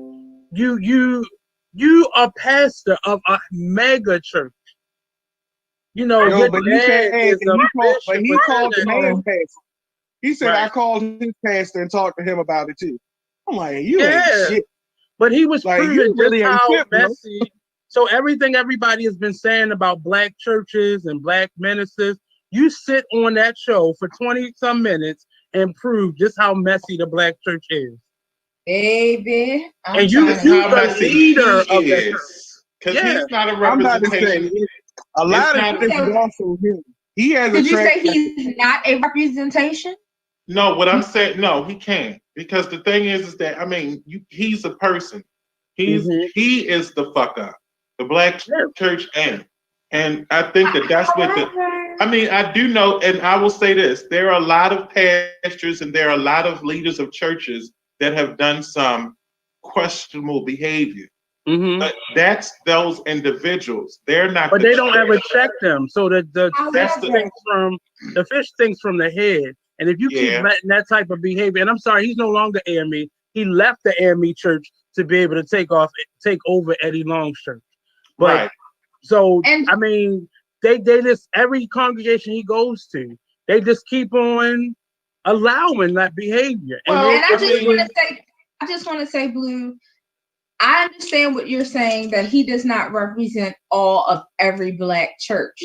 you are pastor of a mega church. You know, but he called the man pastor. He said, I called his pastor and talked to him about it too. I'm like, you ain't shit. But he was like, proving really just how messy. So everything everybody has been saying about black churches and black ministers, you sit on that show for 20-some minutes and prove just how messy the black church is. Baby. And you the leader of that church. Because he's not a representation. A lot of this is also him. He has Did you say he's not a representation? No, what I'm saying, no, he can't. Because the thing is that, I mean, he's a person. He is the fuck up. The black church ain't. And I think that's what I mean, I do know, and I will say this, there are a lot of pastors and there are a lot of leaders of churches that have done some questionable behavior. But that's those individuals. They're not. But they don't ever check them. So the fish stinks from the head. And if you keep letting that type of behavior, and I'm sorry, he's no longer AME. He left the AME church to be able to take over Eddie Long's church. But I mean, they just, every congregation he goes to, they just keep on allowing that behavior. Well, and I just want to say, Blue, I understand what you're saying, that he does not represent all of every black church.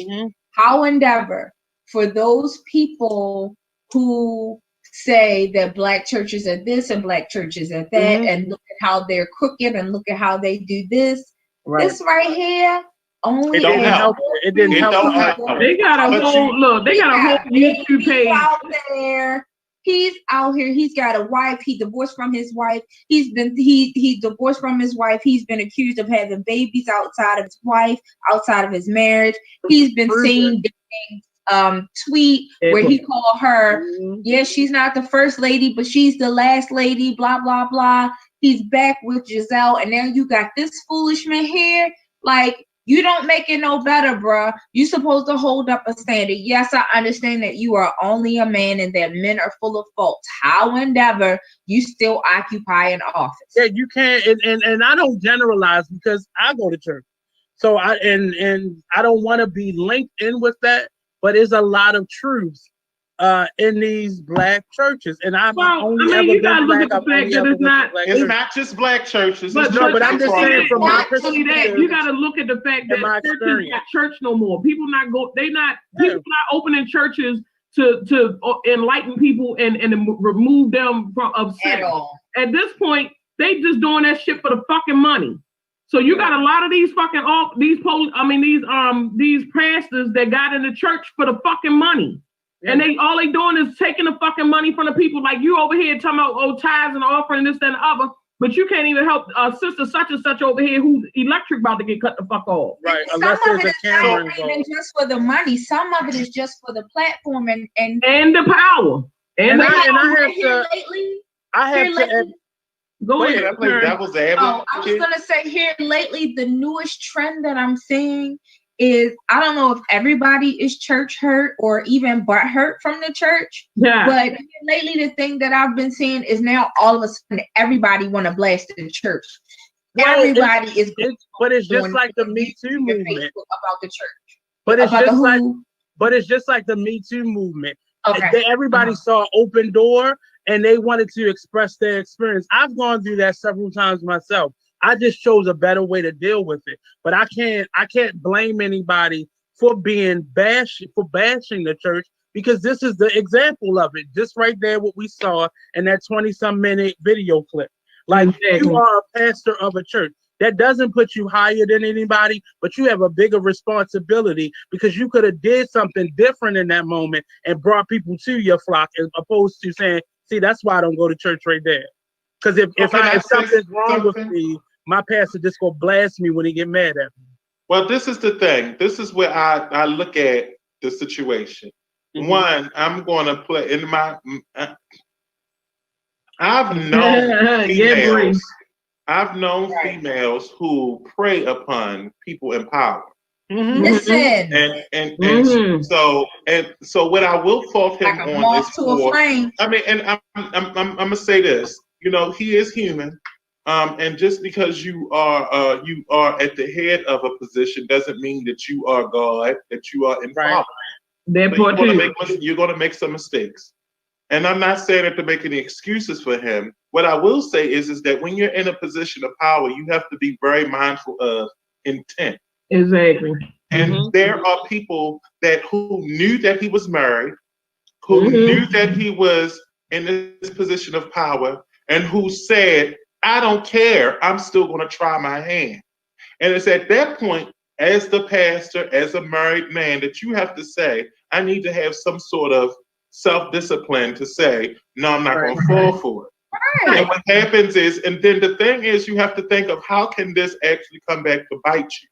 However, for those people who say that black churches are this and black churches are that, and look at how they're crooked and look at how they do this, this right here only it don't help. It didn't help. They got a whole YouTube page out there. He's out here. He's got a wife. He divorced from his wife. He divorced from his wife. He's been accused of having babies outside of his wife, outside of his marriage. He's been seen doing tweet where he called her, she's not the first lady, but she's the last lady, blah, blah, blah. He's back with Giselle, and now you got this foolishman here. Like, you don't make it no better, bruh. You're supposed to hold up a standard. Yes, I understand that you are only a man and that men are full of faults. However, you still occupy an office. Yeah, you can't, and I don't generalize because I go to church. So I don't want to be linked in with that, but there's a lot of truth in these black churches, and I've only ever been black. It's not just black churches. But I'm just saying from my perspective, you got to look at the fact that churches not church no more. People not opening churches to enlighten people and remove them of sin. At this point, they just doing that shit for the fucking money. So you got a lot of these fucking these pastors that got in the church for the fucking money. Yeah. And all they doing is taking the fucking money from the people. Like, you over here talking about tithes and offering this, that, and the other, but you can't even help sister such and such over here whose electric about to get cut the fuck off. Right, unless there's a camera involved. Not even just for the money. Some of it is just for the platform and the power. Go ahead. I was gonna say, here lately, the newest trend that I'm seeing is, I don't know if everybody is church hurt or even butt hurt from the church. Yeah. But lately, the thing that I've been seeing is now all of a sudden everybody want to blast the church. Everybody is. But it's just like the Me Too movement about the church. But it's just like the Me Too movement. Okay. Everybody saw Open Door and they wanted to express their experience. I've gone through that several times myself. I just chose a better way to deal with it. But I can't blame anybody for bashing the church, because this is the example of it. Just right there, what we saw in that 20-some minute video clip. Like, you are a pastor of a church. That doesn't put you higher than anybody, but you have a bigger responsibility, because you could have did something different in that moment and brought people to your flock, as opposed to saying, see, that's why I don't go to church right there. Because if something's wrong with me, my pastor just go blast me when he get mad at me. Well, this is the thing. This is where I look at the situation. Mm-hmm. One, I'm going to play in my. I've known females. I've known females who prey upon people in power. Mm-hmm. Listen. And so what I will fault him on is for. I mean, and I'm gonna say this. You know, he is human. And just because you are at the head of a position doesn't mean that you are God, that you are in power. You're going to make some mistakes. And I'm not saying it to make any excuses for him. What I will say is that when you're in a position of power, you have to be very mindful of intent. Exactly. And there are people who knew that he was married, who knew that he was in this position of power, and who said, I don't care, I'm still going to try my hand. And it's at that point, as the pastor, as a married man, that you have to say, I need to have some sort of self-discipline to say, no, I'm not going to fall for it. Right. And what happens is, and then the thing is, you have to think of how can this actually come back to bite you?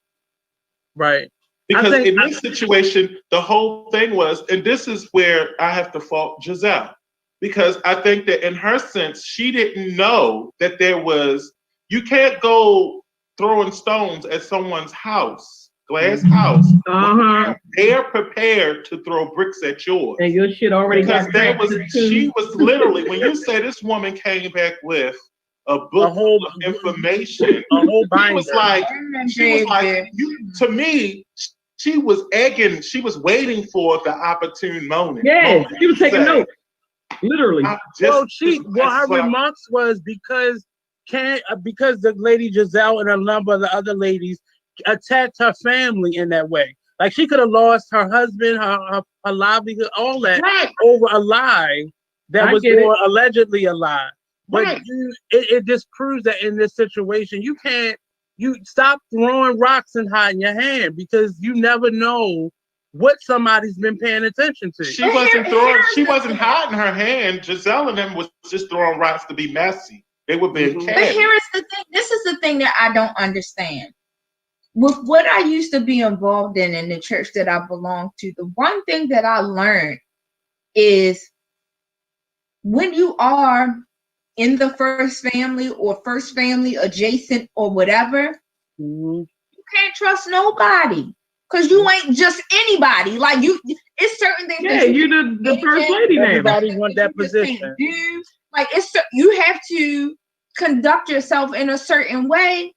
Right. Because in this situation, the whole thing was, and this is where I have to fault Giselle, because I think that in her sense, she didn't know that there was, you can't go throwing stones at someone's house, glass house. They're prepared to throw bricks at yours. And your shit already because she was literally, when you say this woman came back with a book of information, a whole binder. She was like, to me, she was egging, she was waiting for the opportune moment. Yeah, she was taking notes, literally. Her remarks was because the lady Giselle and a number of the other ladies attacked her family in that way. Like she could have lost her husband, her livelihood, all that over a lie that was more allegedly a lie. But it just proves that in this situation, you stop throwing rocks and hiding your hand, because you never know what somebody's been paying attention to. She wasn't hiding her hand. Giselle and them was just throwing rocks to be messy. They were being catty. But here is the thing. This is the thing that I don't understand. With what I used to be involved in the church that I belonged to, the one thing that I learned is when you are in the first family or first family adjacent or whatever, you can't trust nobody, because you ain't just anybody. Like it's certain things. Yeah, you're the first lady. Everybody want that position. Like you have to conduct yourself in a certain way,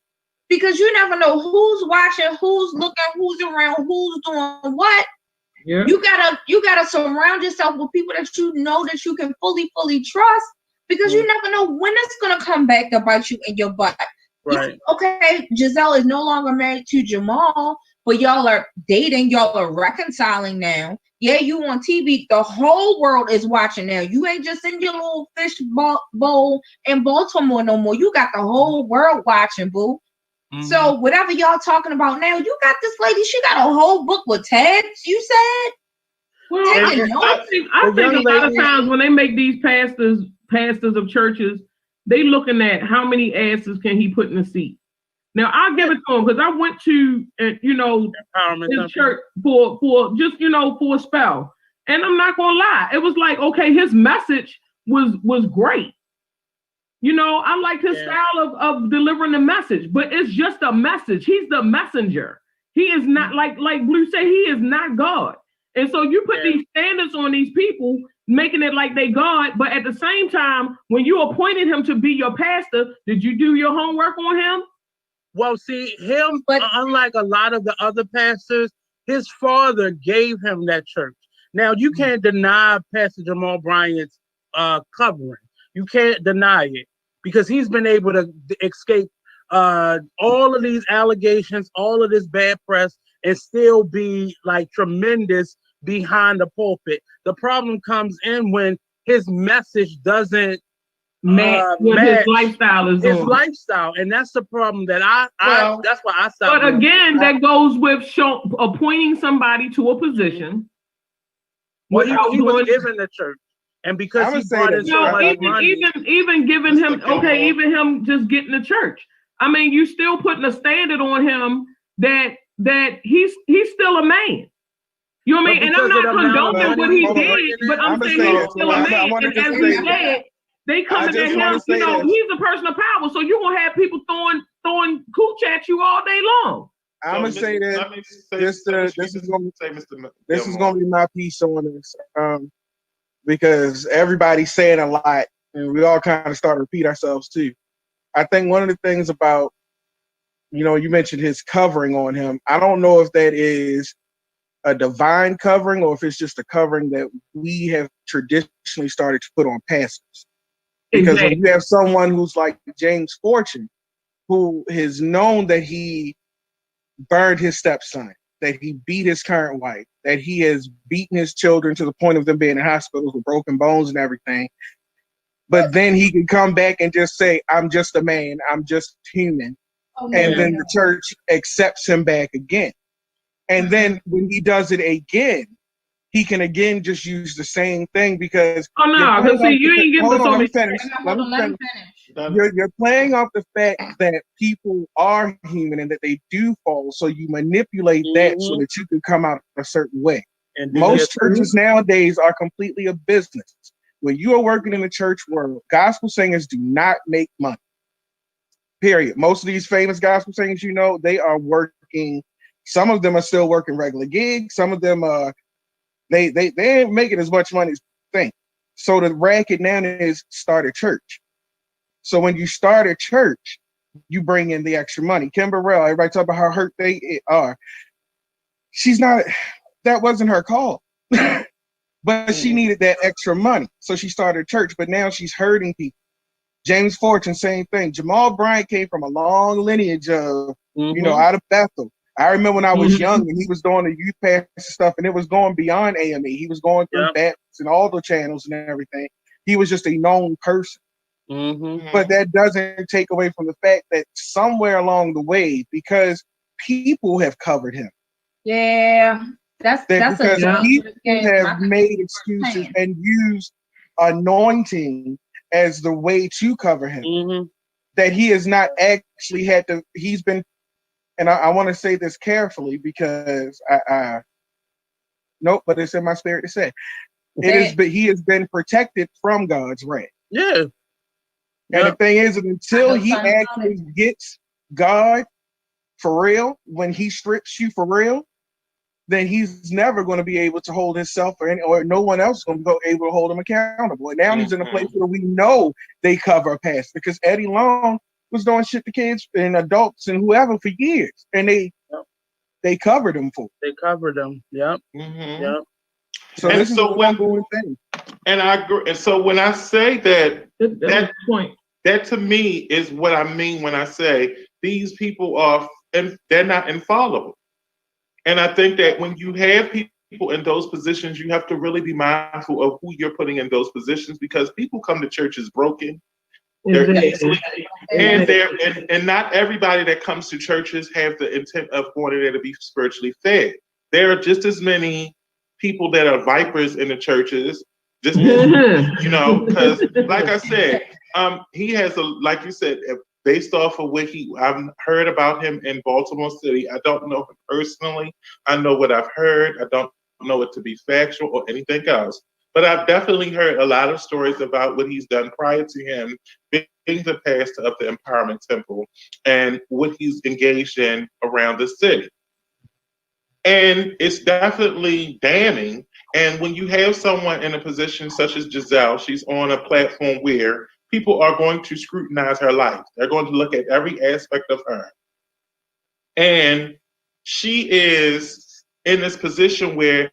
because you never know who's watching, who's looking, who's around, who's doing what. Yeah. You gotta surround yourself with people that you know that you can fully trust, because you never know when it's gonna come back to bite you in your butt. Right. Okay, Giselle is no longer married to Jamal, but y'all are dating, y'all are reconciling now. Yeah, you on TV. The whole world is watching now. You ain't just in your little fish bowl in Baltimore no more. You got the whole world watching, boo. So whatever y'all talking about now, you got this lady, she got a whole book with tags, you said? Well, I think a lot of times when they make these pastors of churches, they looking at how many asses can he put in the seat. Now I'll give it to him, because I went to his church for just for a spell, and I'm not gonna lie, it was like, okay, his message was great. I like his style of delivering the message, but it's just a message. He's the messenger. He is not like Blue said, he is not God. And so you put these standards on these people, making it like they God, but at the same time, when you appointed him to be your pastor, did you do your homework on him? Well, see, unlike a lot of the other pastors, his father gave him that church. Now, you can't deny Pastor Jamal Bryant's covering. You can't deny it, because he's been able to escape all of these allegations, all of this bad press, and still be like tremendous behind the pulpit. The problem comes in when his message doesn't match his lifestyle is his lifestyle, and that's the problem that that's why I stopped. But again, that goes with appointing somebody to a position. Well, he was given the church. And because he brought his even giving him, even him just getting the church. I mean, you still putting a standard on him that he's still a man. You know what I mean? And I'm not condoning what he did, but I'm saying he's still a man. And as we said, they coming at him, he's a person of power. So you're gonna have people throwing cooch at you all day long. I'm gonna say that this is gonna be my piece on this. Because everybody's saying a lot, and we all kind of start to repeat ourselves too. I think one of the things about, you mentioned his covering on him. I don't know if that is a divine covering or if it's just a covering that we have traditionally started to put on pastors. Because when you have someone who's like James Fortune, who is known that he burned his stepson, that he beat his current wife, that he has beaten his children to the point of them being in hospitals with broken bones and everything. But then he can come back and just say, I'm just a man, I'm just human. And then the church accepts him back again. And then when he does it again, he can again just use the same thing because no, because see, you ain't getting hold on, Let me finish. You're playing off the fact that people are human and that they do fall, so you manipulate that so that you can come out a certain way. And most churches nowadays are completely a business. When you are working in the church world, gospel singers do not make money. Period. Most of these famous gospel singers, you know, they are working. Some of them are still working regular gigs. Some of them they ain't making as much money as you think. So the racket now is start a church. So when you start a church, you bring in the extra money. Kim Burrell, everybody talk about how hurt they are. She's not. That wasn't her call. But she needed that extra money. So she started a church, but now she's hurting people. James Fortune, same thing. Jamal Bryant came from a long lineage of, you know, out of Bethel. I remember when I was young and he was doing the youth pastor stuff and it was going beyond AME. He was going through Baptist and all the channels and everything. He was just a known person. But that doesn't take away from the fact that somewhere along the way, because people have covered him. Yeah. That's because people have made excuses and used anointing as the way to cover him. That he has not actually had to. He's been, and I want to say this carefully because nope, but it's in my spirit to say it is. But he has been protected from God's wrath. Yeah. And the thing is, until he actually gets God for real, when he strips you for real, then he's never going to be able to hold himself or no one else is going to be able to hold him accountable. And now he's in a place where we know they cover a past because Eddie Long was doing shit to kids and adults and whoever for years, and they covered him for. They covered him. Yep. Yep. So and this is an ongoing thing. And I agree. And so when I say that point, that to me is what I mean when I say these people are, and they're not infallible. And I think that when you have people in those positions, you have to really be mindful of who you're putting in those positions because people come to churches broken. They're easily, and not everybody that comes to churches have the intent of going in there to be spiritually fed. There are just as many people that are vipers in the churches, just you know, because like I said, he has like you said, based off of what I've heard about him in Baltimore City. I don't know him personally. I know what I've heard. I don't know it to be factual or anything else. But I've definitely heard a lot of stories about what he's done prior to him being the pastor of the Empowerment Temple and what he's engaged in around the city. And it's definitely damning. And when you have someone in a position such as Giselle, she's on a platform where people are going to scrutinize her life. They're going to look at every aspect of her. And she is in this position where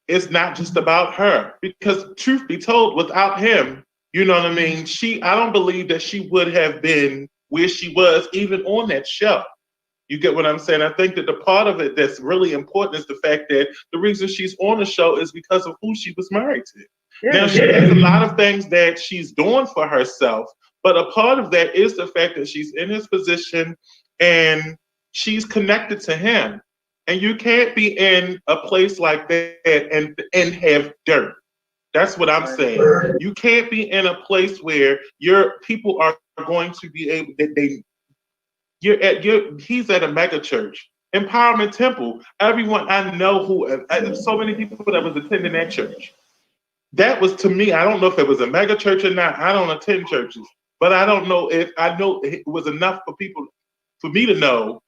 it's not just about her. Because truth be told, without him, you know what I mean? I don't believe that she would have been where she was even on that show. You get what I'm saying? I think that the part of it that's really important is the fact that the reason she's on the show is because of who she was married to. Now, she has a lot of things that she's doing for herself, but a part of that is the fact that she's in his position and she's connected to him. And you can't be in a place like that and have dirt. That's what I'm saying. You can't be in a place where your people are going to be able he's at a mega church, Empowerment Temple. Everyone I know so many people that was attending that church. That was, to me, I don't know if it was a mega church or not. I don't attend churches, but I don't know if I know it was enough for me to know,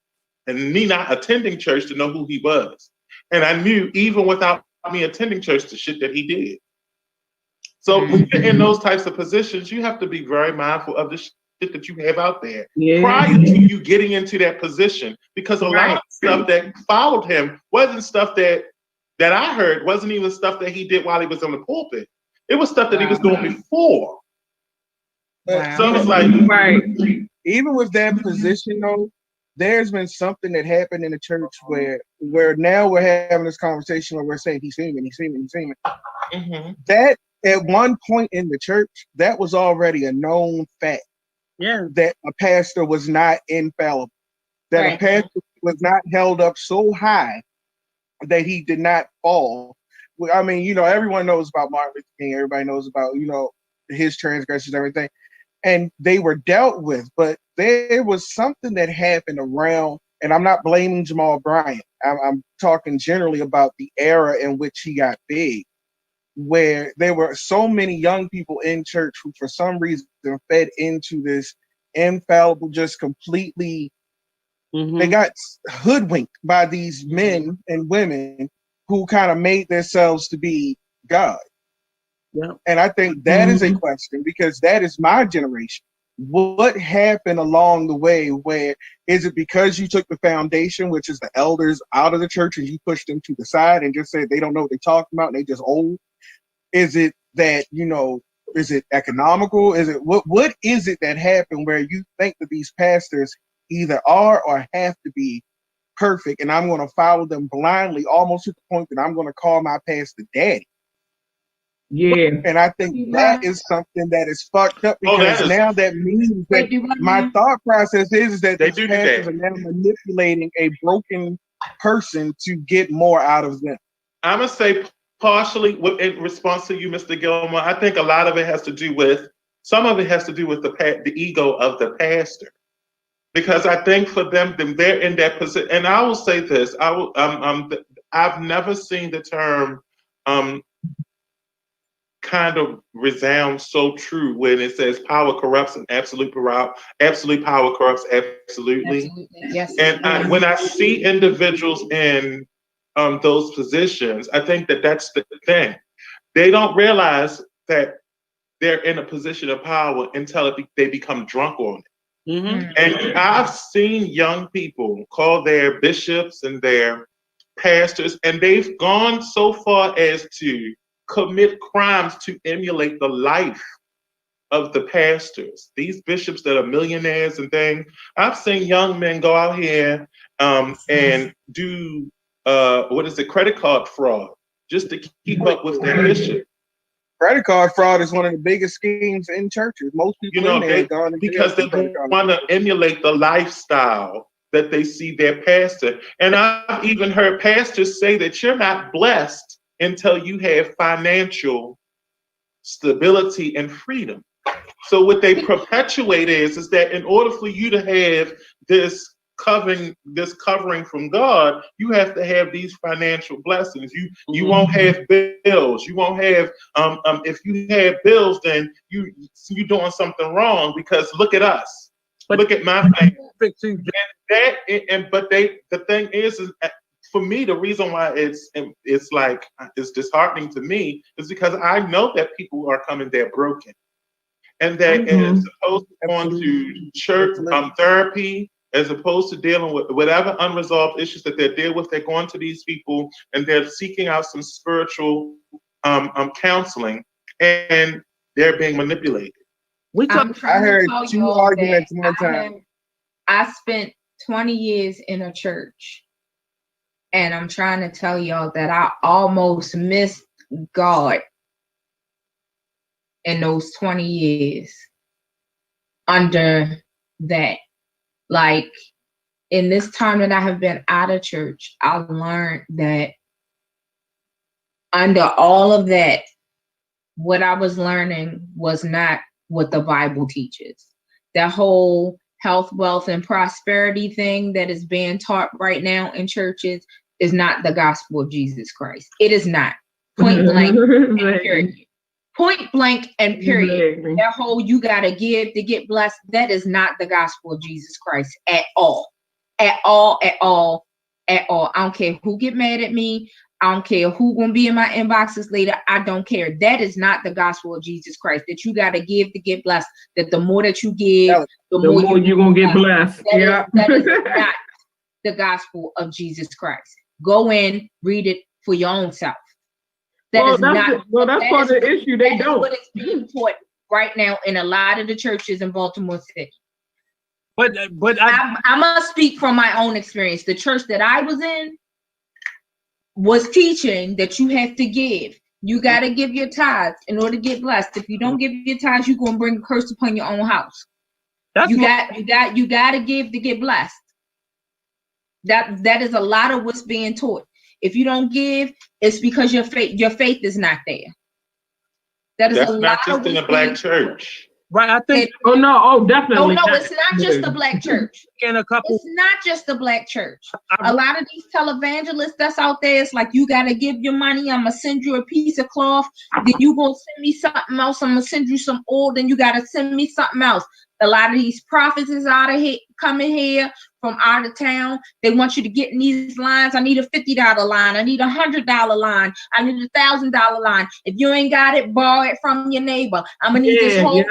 and me not attending church to know who he was. And I knew even without me attending church the shit that he did. So when you're in those types of positions, you have to be very mindful of the shit that you have out there prior to you getting into that position, because a lot of stuff that followed him wasn't stuff that I heard, wasn't even stuff that he did while he was on the pulpit. It was stuff that he was doing before. So it's like, even with that position though, there's been something that happened in the church where now we're having this conversation where we're saying he's human. That at one point in the church, that was already a known fact. Yeah, that a pastor was not infallible, that a pastor was not held up so high that he did not fall I mean, you know, everyone knows about Martin Luther King. Everybody knows about, you know, his transgressions, everything. And they were dealt with, but there was something that happened around, and I'm not blaming Jamal Bryant. I'm talking generally about the era in which he got big, where there were so many young people in church who, for some reason, fed into this infallible, just completely, they got hoodwinked by these men and women who kind of made themselves to be God. Yeah. And I think that is a question, because that is my generation. What happened along the way? Where is it because you took the foundation, which is the elders, out of the church, and you pushed them to the side and just said they don't know what they're talking about and they just old? Is it that, you know, is it economical? Is it what is it that happened where you think that these pastors either are or have to be perfect, and I'm going to follow them blindly, almost to the point that I'm going to call my pastor daddy? Yeah. And I think that is something that is fucked up, because now that means that my thought process is that these pastors are now manipulating a broken person to get more out of them. I'm going to say partially in response to you, Mr. Gilmore, I think a lot of it has to do with, some of it has to do with the ego of the pastor. Because I think for them, they're in that position. And I will say this, I've never seen the term kind of resound so true when it says power corrupts and absolute power corrupts absolutely. Yes. And when I see individuals in those positions, I think that that's the thing. They don't realize that they're in a position of power until they become drunk on it. And I've seen young people call their bishops and their pastors, and they've gone so far as to commit crimes to emulate the life of the pastors. These bishops that are millionaires and things. I've seen young men go out here and do credit card fraud, just to keep up with their bishop. Credit card fraud is one of the biggest schemes in churches. Most people, you know, because they want to emulate the lifestyle that they see their pastor. And I've even heard pastors say that you're not blessed until you have financial stability and freedom. So what they perpetuate is that in order for you to have this covering from God, you have to have these financial blessings. You won't have bills. You won't have if you have bills, then you're doing something wrong, because look at us. Look at my family. The thing is for me, the reason why it's disheartening to me is because I know that people are coming there broken, and that as opposed to going to church therapy, as opposed to dealing with whatever unresolved issues that they're dealing with, they're going to these people and they're seeking out some spiritual counseling, and they're being manipulated. I heard two arguments one time. I spent 20 years in a church, and I'm trying to tell y'all that I almost missed God in those 20 years under that. Like, in this time that I have been out of church, I learned that under all of that, what I was learning was not what the Bible teaches. That whole health, wealth, and prosperity thing that is being taught right now in churches is not the gospel of Jesus Christ. It is not. Point blank and period. Point blank and period. That whole you gotta give to get blessed, that is not the gospel of Jesus Christ at all. At all, at all, at all. I don't care who get mad at me. I don't care who gonna be in my inboxes later. I don't care. That is not the gospel of Jesus Christ. That you gotta give to get blessed. That the more that you give, the more you're gonna get blessed. That is not the gospel of Jesus Christ. Go in, read it for your own self. That's part of the issue. They don't. What is being taught right now in a lot of the churches in Baltimore City. But I must speak from my own experience. The church that I was in was teaching that you have to give. You got to give your tithes in order to get blessed. If you don't give your tithes, you're gonna bring a curse upon your own house. You got to give to get blessed. That is a lot of what's being taught. If you don't give, it's because your faith is not there. That is That's a lot not just of in a black church. Right, I think. Definitely. No, it's not just the black church. It's not just the black church. A lot of these televangelists that's out there, it's like, you gotta give your money. I'm gonna send you a piece of cloth. Then you gonna send me something else. I'm gonna send you some oil. Then you gotta send me something else. A lot of these prophets is out of here, coming here from out of town. They want you to get in these lines. I need a $50 line. I need a $100 line. I need a $1,000 line. If you ain't got it, borrow it from your neighbor. I'm gonna need this whole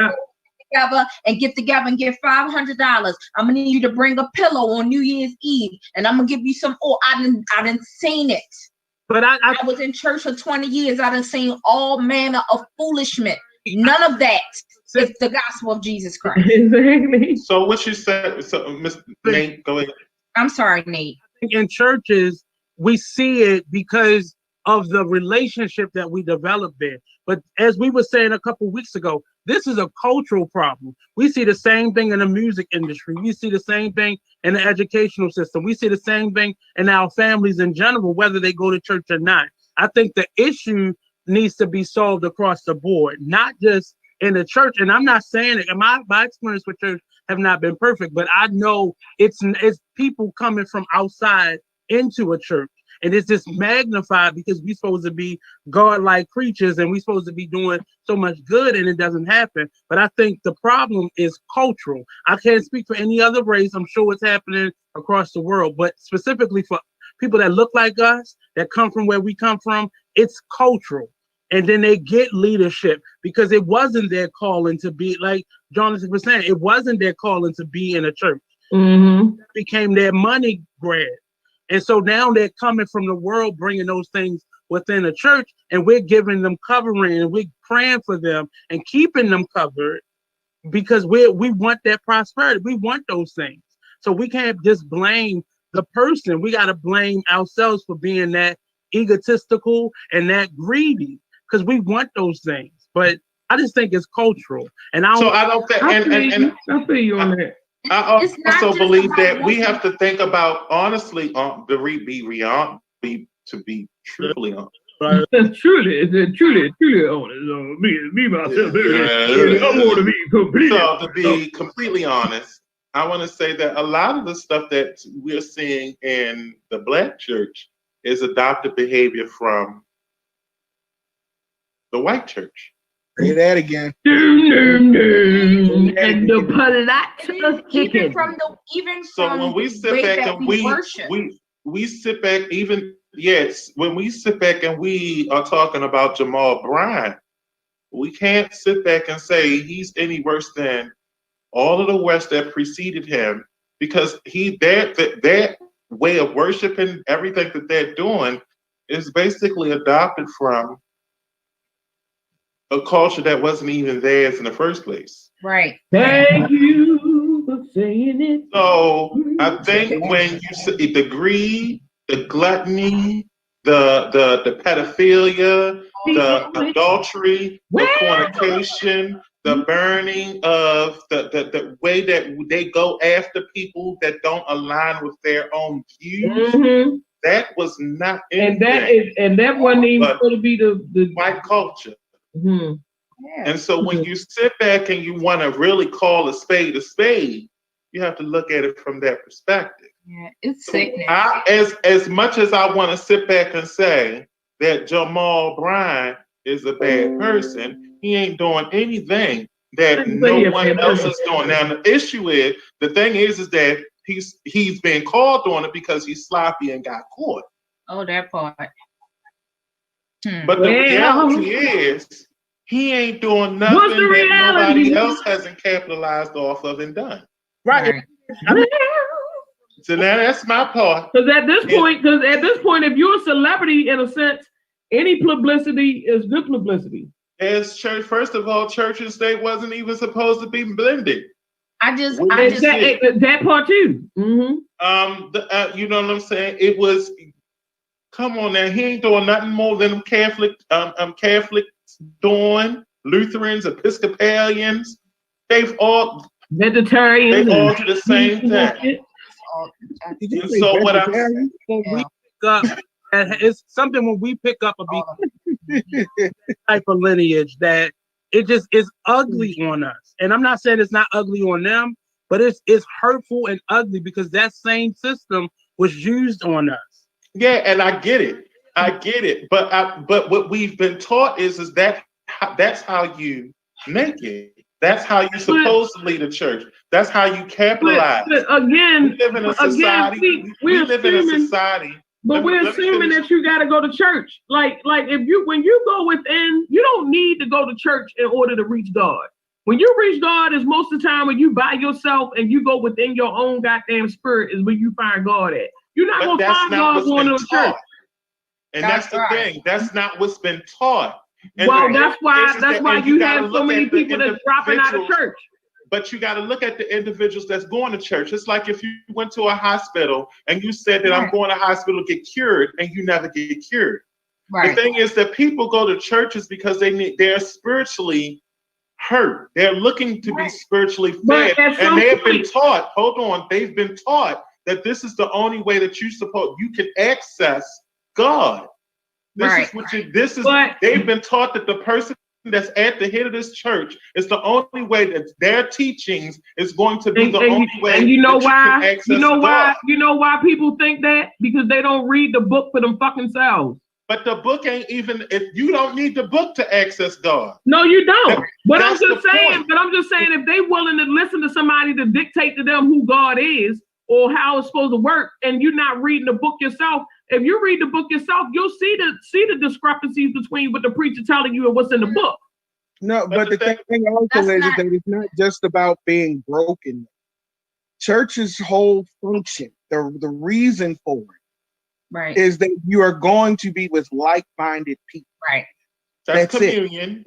together and get together and get $500. I'm gonna need you to bring a pillow on New Year's Eve, and I'm gonna give you some. Oh, I didn't seen it. But I was in church for 20 years. I done seen all manner of foolishness. None of that is the gospel of Jesus Christ. So what you said, so Mr. Nate, go ahead. I'm sorry, Nate. In churches, we see it because of the relationship that we develop there. But as we were saying a couple weeks ago, this is a cultural problem. We see the same thing in the music industry. We see the same thing in the educational system. We see the same thing in our families in general, whether they go to church or not. I think the issue needs to be solved across the board, not just in the church. And I'm not saying it, my experience with church have not been perfect, but I know it's people coming from outside into a church. And it's just magnified because we're supposed to be God-like creatures and we're supposed to be doing so much good, and it doesn't happen. But I think the problem is cultural. I can't speak for any other race. I'm sure it's happening across the world, but specifically for people that look like us, that come from where we come from, it's cultural. And then they get leadership because it wasn't their calling to be, like Jonathan was saying, it wasn't their calling to be in a church. It became their money grab. And so now they're coming from the world, bringing those things within a church, and we're giving them covering, and we're praying for them and keeping them covered because we want that prosperity. We want those things. So we can't just blame the person. We got to blame ourselves for being that egotistical and that greedy because we want those things. But I just think it's cultural. And I feel you on that. I also believe that we have to think about honestly, to be truthfully honest. truly honest. Me myself. I want to be completely. So to be completely honest, I want to say that a lot of the stuff that we're seeing in the black church is adopted behavior from the white church. Say that again. And the polite even from when we sit back and we sit back, even when we sit back and we are talking about Jamal Bryant, we can't sit back and say he's any worse than all of the West that preceded him, because that way of worshiping, everything that they're doing is basically adopted from a culture that wasn't even theirs in the first place. Right. Thank you for saying it. So I think when you see the greed, the gluttony, the pedophilia, the adultery, the fornication, the burning of the way that they go after people that don't align with their own views, that was not anything. And that wasn't even going to be the white culture. And so when you sit back and you want to really call a spade, you have to look at it from that perspective. Yeah, it's sickening. As much as I want to sit back and say that Jamal Bryant is a bad person, he ain't doing anything that no one else is doing. Now the issue is, the thing is that he's being called on it because he's sloppy and got caught. Oh, that part. But the reality is, he ain't doing nothing that nobody else hasn't capitalized off of and done. Right. So now that's my part. Because at this point, if you're a celebrity, in a sense, any publicity is good publicity. As church, first of all, church and state wasn't even supposed to be blended. That part too. You know what I'm saying? It was. Come on now, he ain't doing nothing more than Catholics doing, Lutherans, Episcopalians. They've all vegetarians. They all do the same thing. And so what I'm when we pick up it's something when we pick up a type of lineage that it just is ugly on us. And I'm not saying it's not ugly on them, but it's hurtful and ugly because that same system was used on us. Yeah, and I get it. But what we've been taught is that's how you make it. That's how you're supposed to lead a church. That's how you capitalize. But again, we live in a society. We live in a society. But we're assuming that you got to go to church. Like when you go within, you don't need to go to church in order to reach God. When you reach God is most of the time when you by yourself and you go within your own goddamn spirit is where you find God at. You're not going to find God going to church. And that's the thing. That's not what's been taught. And well, that's why you have so many people that's dropping out of church. But you got to look at the individuals that's going to church. It's like if you went to a hospital and you said that I'm going to hospital to get cured, and you never get cured. Right. The thing is that people go to churches because they're spiritually hurt. They're looking to be spiritually fed, and they have been taught. Hold on, they've been taught that this is the only way that you can access God. They've been taught that the person that's at the head of this church is the only way that their teachings is going to be the only way. And you know why? You can access God. You know why people think that? Because they don't read the book for them fucking selves. But the book ain't even. If you don't need the book to access God. No, you don't. But I'm just saying. If they willing to listen to somebody to dictate to them who God is or how it's supposed to work, and you're not reading the book yourself. If you read the book yourself, you'll see the discrepancies between what the preacher telling you and what's in the book. No, but the thing also is that it's not just about being broken. Church's whole function, the reason for it, is that you are going to be with like-minded people. Right. That's communion.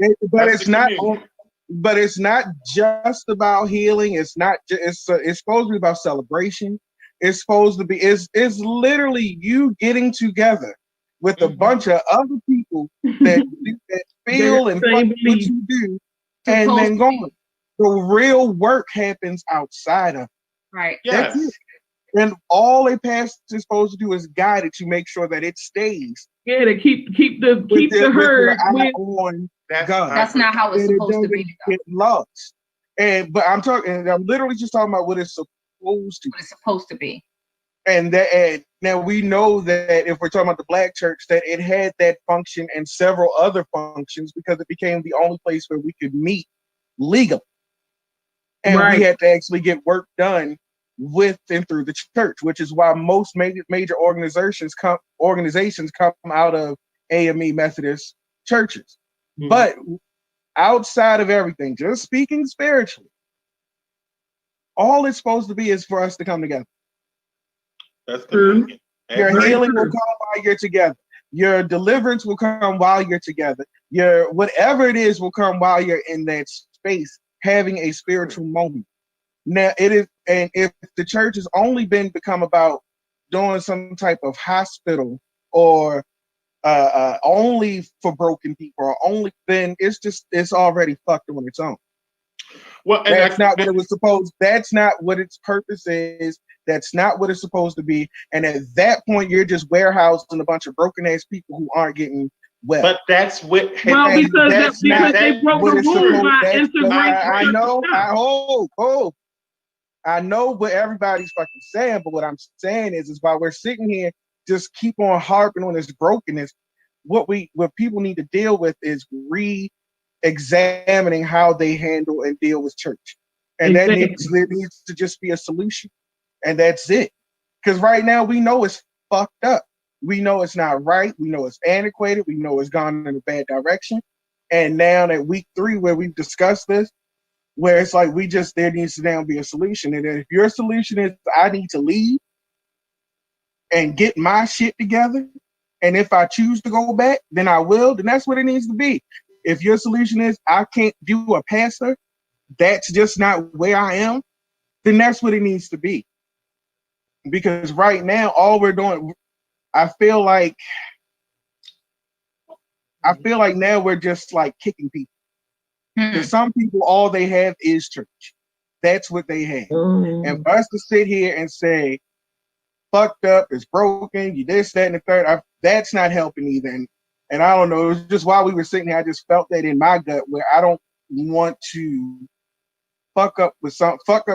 But it's not just about healing. It's not. It's supposed to be about celebration. It's supposed to be. It's literally you getting together with a bunch of other people that feel and what you do, and then going. The real work happens outside of it. Right. Yes. That's it. And all a pastor is supposed to do is guide it to make sure that it stays. Yeah, to keep the herd. That's not how it's supposed to be. Get lost. I'm literally just talking about what it's supposed to. What it's supposed to be. And now we know that if we're talking about the Black church, that it had that function and several other functions because it became the only place where we could meet legally. And we had to actually get work done with and through the church, which is why most major organizations come out of AME Methodist churches. Mm-hmm. But outside of everything, just speaking spiritually, all it's supposed to be is for us to come together. That's true. Your healing will come while you're together. Your deliverance will come while you're together. Your whatever it is will come while you're in that space, having a spiritual moment. Now it is, and if the church has only become about doing some type of hospital or only for broken people, or then it's already fucked on its own. Well, and that's not what it was supposed. That's not what its purpose is. That's not what it's supposed to be. And at that point, you're just warehousing a bunch of broken ass people who aren't getting well. But that's what. Because they broke the rules by integrating. I know. I know what everybody's fucking saying, but what I'm saying is while we're sitting here, just keep on harping on this brokenness. What people need to deal with is examining how they handle and deal with church, and that needs to just be a solution, and that's it. Because right now we know it's fucked up. We know it's not right. We know it's antiquated. We know it's gone in a bad direction. And now at week 3, where we've discussed this, where it's like there needs to now be a solution. And if your solution is I need to leave and get my shit together, and if I choose to go back, then I will, then that's what it needs to be. If your solution is I can't do a pastor, that's just not where I am, then that's what it needs to be. Because right now, all we're doing, I feel like now we're just like kicking people. Because some people, all they have is church. That's what they have. And for us to sit here and say, fucked up, it's broken, you this, that, and the third, that's not helping either. And I don't know, it was just while we were sitting here, I just felt that in my gut where I don't want to fuck up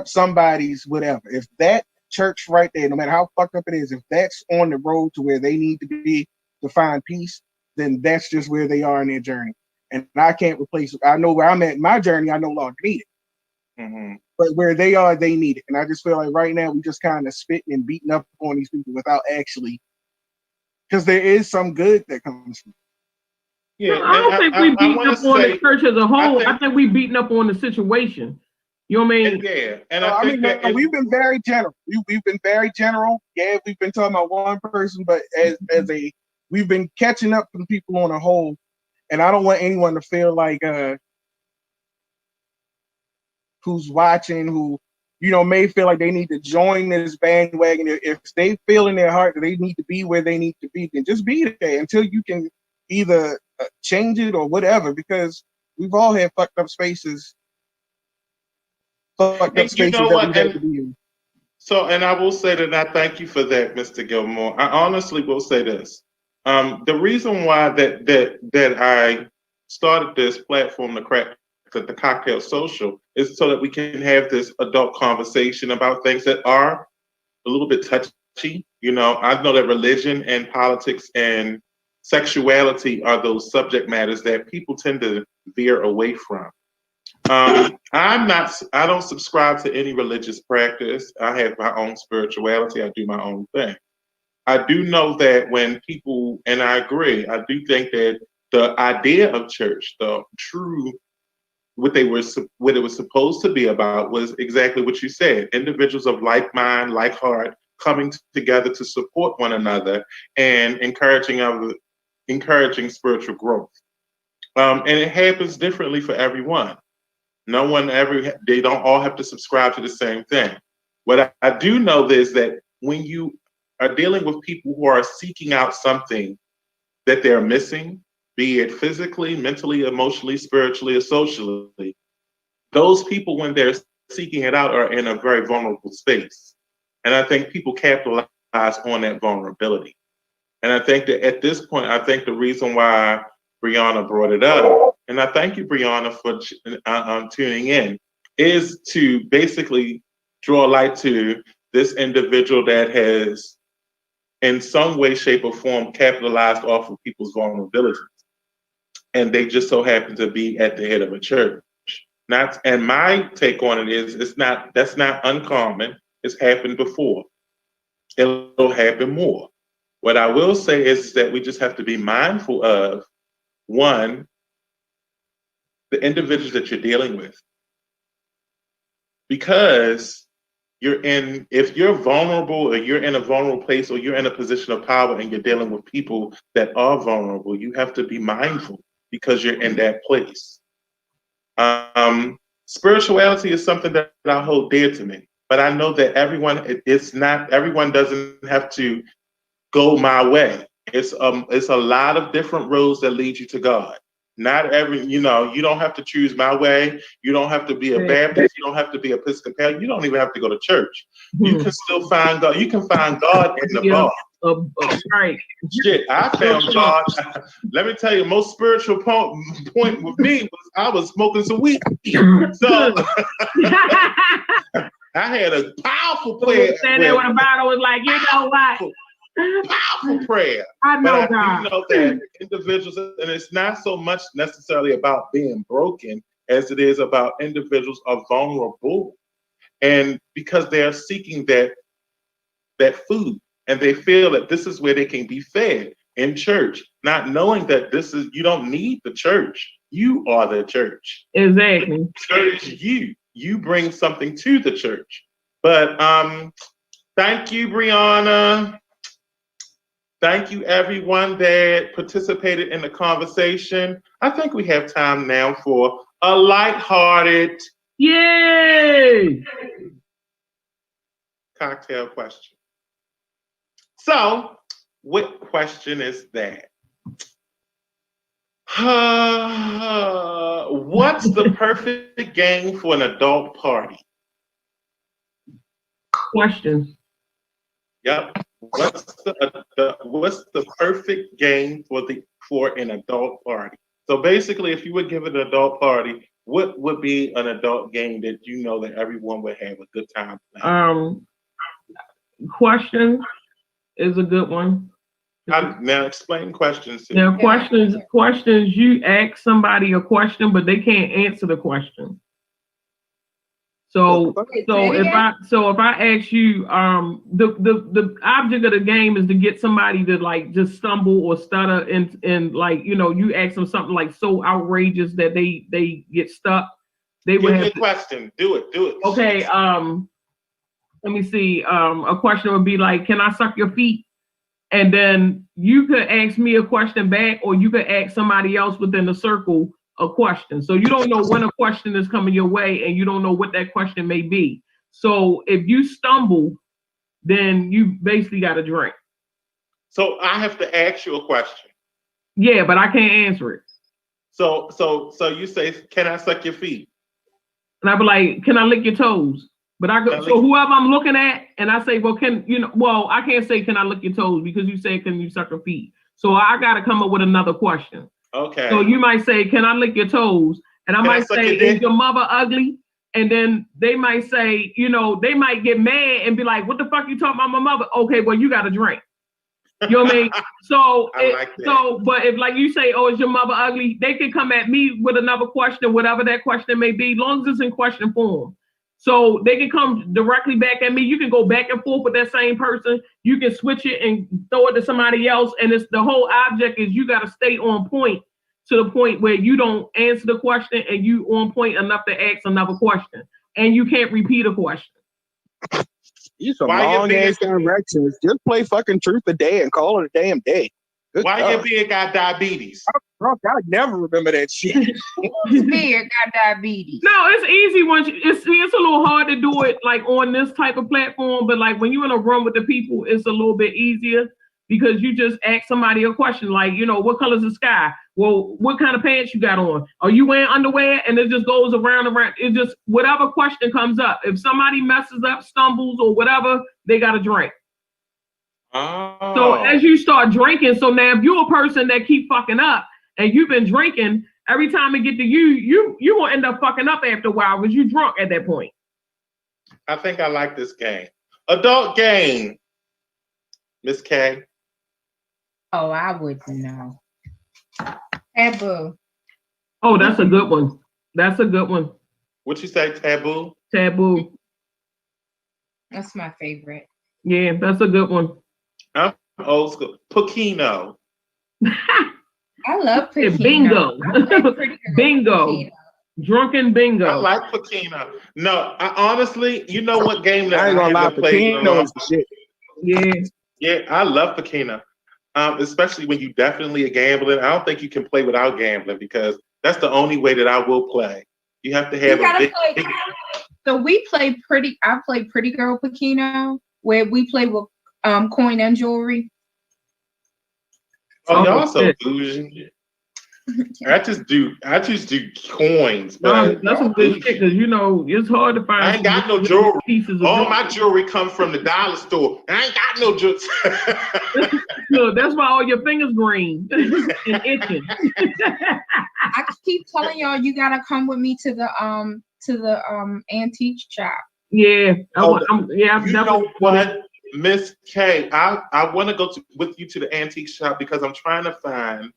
somebody's whatever. If that church right there, no matter how fucked up it is, if that's on the road to where they need to be to find peace, then that's just where they are in their journey. And I can't replace it. I know where I'm at in my journey, I no longer need it. Mm-hmm. But where they are, they need it. And I just feel like right now we just kind of spitting and beating up on these people without actually, because there is some good that comes from it. Yeah, I don't think we beating up on the church as a whole. I think we beating up on the situation. You know what I mean? Yeah, and I mean, we've been very general. We've been very general. Yeah, we've been talking about one person, but we've been catching up from people on a whole. And I don't want anyone to feel like who's watching, who may feel like they need to join this bandwagon. If they feel in their heart that they need to be where they need to be, then just be there until you can either change it or whatever. Because we've all had fucked up spaces. You know what? And I will say that I thank you for that, Mr. Gilmore. I honestly will say this. The reason why that I started this platform, the Kocktail Social, is so that we can have this adult conversation about things that are a little bit touchy. I know that religion and politics and sexuality are those subject matters that people tend to veer away from. I don't subscribe to any religious practice. I have my own spirituality. I do my own thing. I do know that when people, and I agree, I do think that the idea of church, the true, what it was supposed to be about was exactly what you said. Individuals of like mind, like heart, coming together to support one another and encouraging spiritual growth. And it happens differently for everyone. They don't all have to subscribe to the same thing. What I do know is that when you are dealing with people who are seeking out something that they're missing, be it physically, mentally, emotionally, spiritually, or socially, those people, when they're seeking it out, are in a very vulnerable space. And I think people capitalize on that vulnerability. And I think that at this point, the reason why Brianna brought it up, and I thank you, Brianna, for tuning in, is to basically draw light to this individual that has, in some way, shape, or form, capitalized off of people's vulnerabilities. And they just so happen to be at the head of a church. And my take on it is, that's not uncommon. It's happened before. It'll happen more. What I will say is that we just have to be mindful of, one, the individuals that you're dealing with. Because if you're vulnerable, or you're in a vulnerable place, or you're in a position of power and you're dealing with people that are vulnerable, you have to be mindful because you're in that place. Spirituality is something that I hold dear to me, but I know that everyone doesn't have to go my way. It's a lot of different roads that lead you to God. Not you don't have to choose my way. You don't have to be a Baptist. You don't have to be Episcopalian. You don't even have to go to church. You can still find God. You can find God in the bar. Right. Shit, I found God. Let me tell you, most spiritual point with me was I was smoking some weed. So I had a powerful prayer. Standing there with a bottle was like, you know what? Powerful prayer. I know, but I do know that individuals, and it's not so much necessarily about being broken as it is about individuals are vulnerable, and because they are seeking that food, and they feel that this is where they can be fed in church, not knowing that you don't need the church. You are the church. Exactly. Church, you bring something to the church. But thank you, Brianna. Thank you, everyone that participated in the conversation. I think we have time now for a lighthearted yay cocktail question. So, what question is that? What's the perfect game for an adult party? Question. Yep. what's the perfect game for an adult party? So basically, if you would give an adult party, what would be an adult game that you know that everyone would have a good time playing? Question is a good one. Now explain questions. Now questions. You ask somebody a question, but they can't answer the question. So if I ask you, the object of the game is to get somebody to like just stumble or stutter and like, you know, you ask them something like so outrageous that they get stuck. They would have a question. Do it. Okay. Let me see. A question would be like, can I suck your feet? And then you could ask me a question back, or you could ask somebody else within the circle a question. So you don't know when a question is coming your way, and you don't know what that question may be. So if you stumble, then you basically got to drink. So I have to ask you a question. Yeah, but I can't answer it. So you say, can I suck your feet? And I be like, can I lick your toes? But so whoever I'm looking at, and I say, well, I can't say, can I lick your toes? Because you say, can you suck your feet? So I got to come up with another question. Okay. So you might say, can I lick your toes? And I might say, is your mother ugly? And then they might say, you know, they might get mad and be like, what the fuck you talking about my mother? Okay, well, you got to drink. You know what I mean? So, but if like you say, oh, is your mother ugly? They can come at me with another question, whatever that question may be, as long as it's in question form. So they can come directly back at me. You can go back and forth with that same person. You can switch it and throw it to somebody else. And it's the whole object is you got to stay on point to the point where you don't answer the question and you on point enough to ask another question. And you can't repeat a question. These some long ass directions. Just play fucking truth or dare and call it a damn day. Why your beard got diabetes? I never remember that shit. Whose beard got diabetes? No, it's easy once it's a little hard to do it like on this type of platform, but like when you're in a room with the people, it's a little bit easier because you just ask somebody a question like, you know, what color is the sky? Well, what kind of pants you got on? Are you wearing underwear? And it just goes around. It just whatever question comes up. If somebody messes up, stumbles or whatever, they got to drink. Oh. So as you start drinking, so now if you're a person that keep fucking up and you've been drinking, every time it get to you gonna end up fucking up after a while because you drunk at that point. I think I like this game. Adult game. Miss K. Oh, I wouldn't know. Taboo. Oh, that's a good one. That's a good one. What you say, taboo? Taboo. That's my favorite. Yeah, that's a good one. I'm old school. Pokino. I love Pokino. Bingo. Bingo. Pokino. Drunken bingo. I like Pokino. No, I honestly, you know what game that I ain't gonna lie, Pokino is the shit. Yeah. Yeah, I love Pokino. Especially when you definitely are gambling. I don't think you can play without gambling because that's the only way that I will play. You have to have big. So we play I play Pretty Girl Pokino, where we play with coin and jewelry. Oh, y'all so bougie. I just do coins. But that's some good shit because you know it's hard to find. I ain't got no jewelry. All my jewelry comes from the dollar store. I ain't got no jewelry. Look, that's why all your fingers green and itching. I keep telling y'all you gotta come with me to the antique shop. Yeah, you know what, Miss K, I want to go with you to the antique shop because I'm trying to find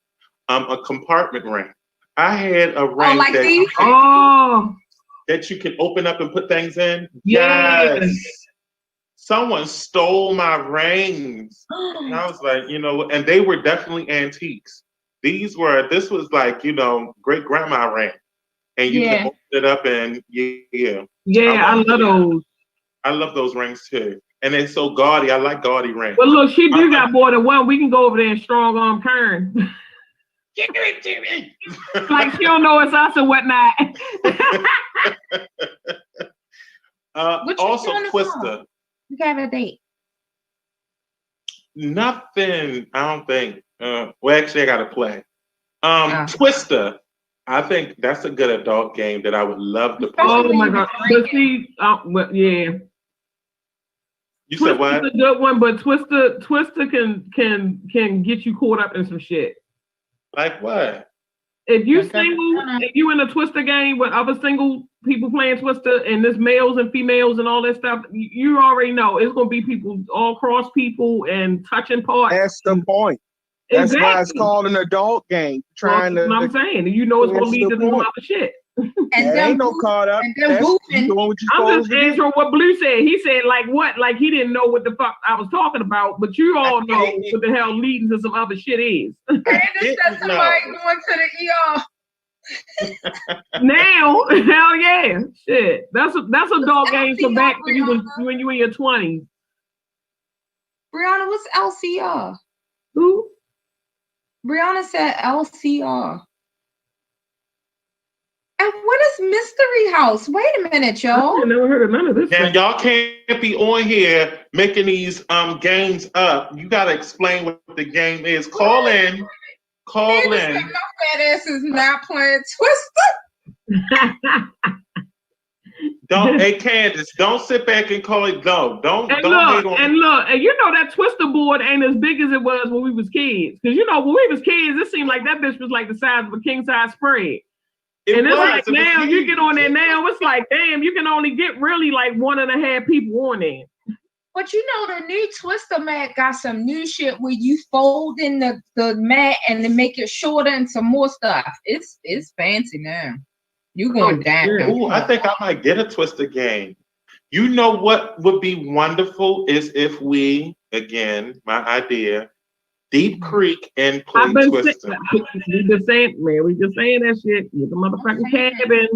a compartment ring. I had a ring that you can open up and put things in. Yes. Someone stole my rings. And I was like, you know, and they were definitely antiques. This was like, you know, great grandma ring. And you can open it up and I love those. I love those rings too. And they're so gaudy. I like gaudy rings. Well, look, she got more than one. We can go over there and strong arm Karen. Give it to me. Like she don't know it's us and whatnot. Also, Twister. You got a date? Nothing. I don't think. Well, actually, I got to play. Twister. I think that's a good adult game that I would love to play. Oh my god! But see, yeah. You said what? Twister's a good one, but Twister can get you caught up in some shit. Like what? If you in a Twister game with other single people playing Twister, and there's males and females and all that stuff, you already know it's gonna be people, all cross people and touching parts. That's the point. That's why it's called an adult game. I'm saying, you know, it's gonna lead to some other shit. And there ain't no caught up. I'm just answering what Blue said. He said, like what? Like he didn't know what the fuck I was talking about, but you all know what the hell leading to some other shit is. And it said somebody going to the ER. Now, hell yeah, shit. That's a dog game for back when you in your 20s. Brianna, what's LCR? Who? Brianna said LCR. And what is Mystery House? Wait a minute, y'all. I never heard of none of this. And y'all can't be on here making these games up. You gotta explain what the game is. Call in. My fat ass is not playing Twister. Hey Candace, don't sit back and call it go. Don't hate on and look, and you know that Twister board ain't as big as it was when we was kids. Because you know, when we was kids, it seemed like that bitch was like the size of a king size spread. It's like now you get on there now, it's like, damn, you can only get really like 1.5 people on there. But you know, the new Twister mat got some new shit where you fold in the mat and then make it shorter and some more stuff. It's fancy now. You going down. Ooh, I think I might get a Twister game. You know what would be wonderful is if we, again, my idea, Deep Creek and play Twister. We just saying that shit. Get the motherfucking cabin.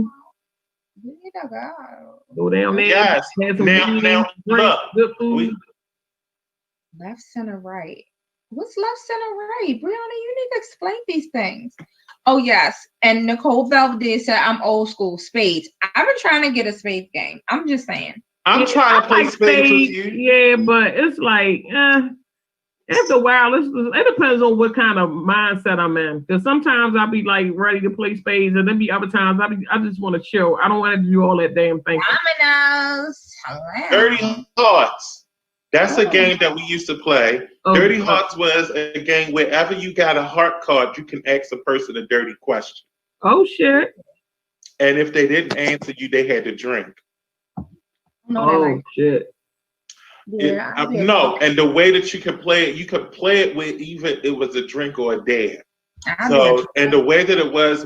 Go down there. Yes. Now, look. Good food. Left, center, right. What's left, center, right? Brianna, you need to explain these things. Oh, yes. And Nicole Belvedere said, I'm old school. Spades. I've been trying to get a spades game. I'm just saying. I'm trying to play spades with you. Yeah, but it's like, after a while, it depends on what kind of mindset I'm in. Because sometimes I'll be like ready to play spades, and then be other times I just want to chill. I don't want to do all that damn thing. Dominoes. Dirty Hearts. That's a game that we used to play. Dirty Hearts was a game wherever you got a heart card, you can ask a person a dirty question. Oh shit! And if they didn't answer you, they had to drink. Oh shit! Yeah, and the way that you could play it, you could play it with even it was a drink or a dare. So, and the way that it was,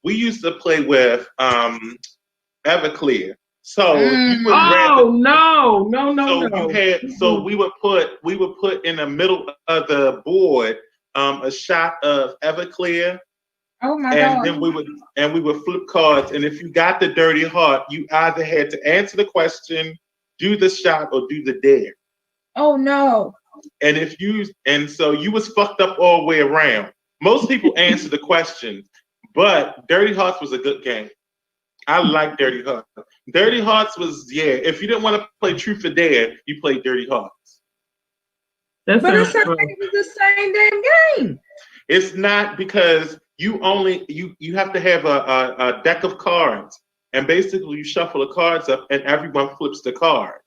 we used to play with Everclear. So you would So we would put in the middle of the board a shot of Everclear. Oh my God. And we would flip cards, and if you got the dirty heart, you either had to answer the question, do the shot, or do the dare. Oh no. And so you was fucked up all the way around. Most people answer the questions, but Dirty Hearts was a good game. I like Dirty Hearts. Dirty Hearts was, if you didn't want to play Truth or Dare, you played Dirty Hearts. But it's the same damn game. It's not, because you have to have a deck of cards, and basically you shuffle the cards up and everyone flips the card.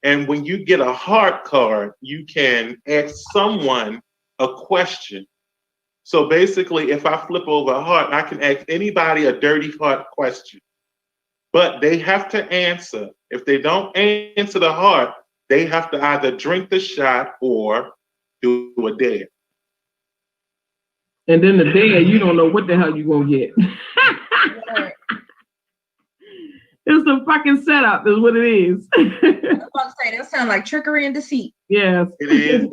And when you get a heart card, you can ask someone a question. So basically, if I flip over a heart, I can ask anybody a dirty heart question. But they have to answer. If they don't answer the heart, they have to either drink the shot or do a dare. And then the dare, you don't know what the hell you're going to get. It's the fucking setup, is what it is. I was about to say, that sounds like trickery and deceit. Yes. It is.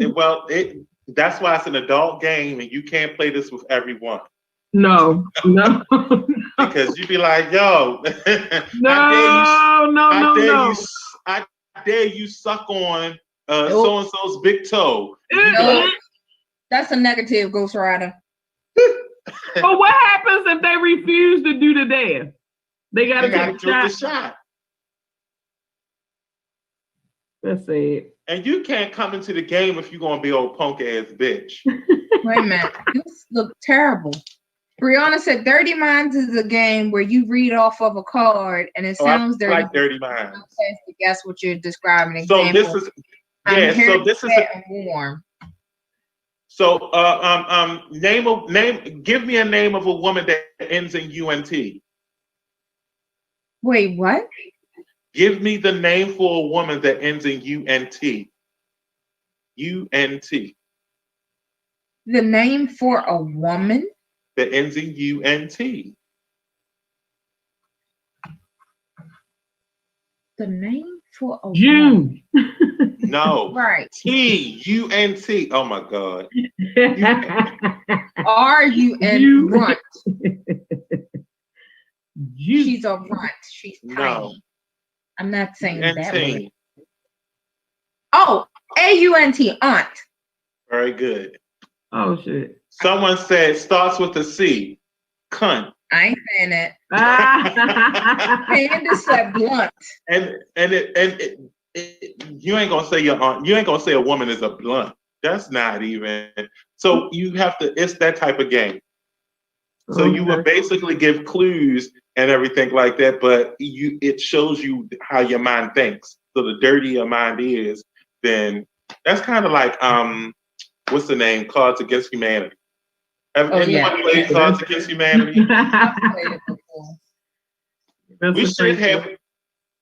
That's why it's an adult game, and you can't play this with everyone. No. Because you'd be like, yo, I dare you suck on so-and-so's big toe. That's a negative, Ghost Rider. But what happens if they refuse to do the dare? They gotta take the shot. That's it. And you can't come into the game if you're gonna be old punk ass bitch. Wait a minute. You look terrible. Brianna said Dirty Minds is a game where you read off of a card and it sounds dirty. Like Dirty Minds. To guess what you're describing. So this is so this is warm. So give me a name of a woman that ends in UNT. Wait, what? Give me the name for a woman that ends in UNT. UNT. The name for a woman that ends in UNT. The name for a June. No. Right. UNT. Oh my God. RUN runt. She's a runt. She's tiny. No. I'm not saying that way. Oh, AUNT, aunt. Very good. Oh shit. Someone said starts with a C. Cunt. I ain't saying it. Panda said blunt. And you ain't gonna say your aunt. You ain't gonna say a woman is a blunt. That's not even. So you have to. It's that type of game. So you would basically give clues and everything like that, but it shows you how your mind thinks. So the dirtier your mind is, then that's kind of like what's the name? Cards Against Humanity. Have anyone played Cards Against Humanity?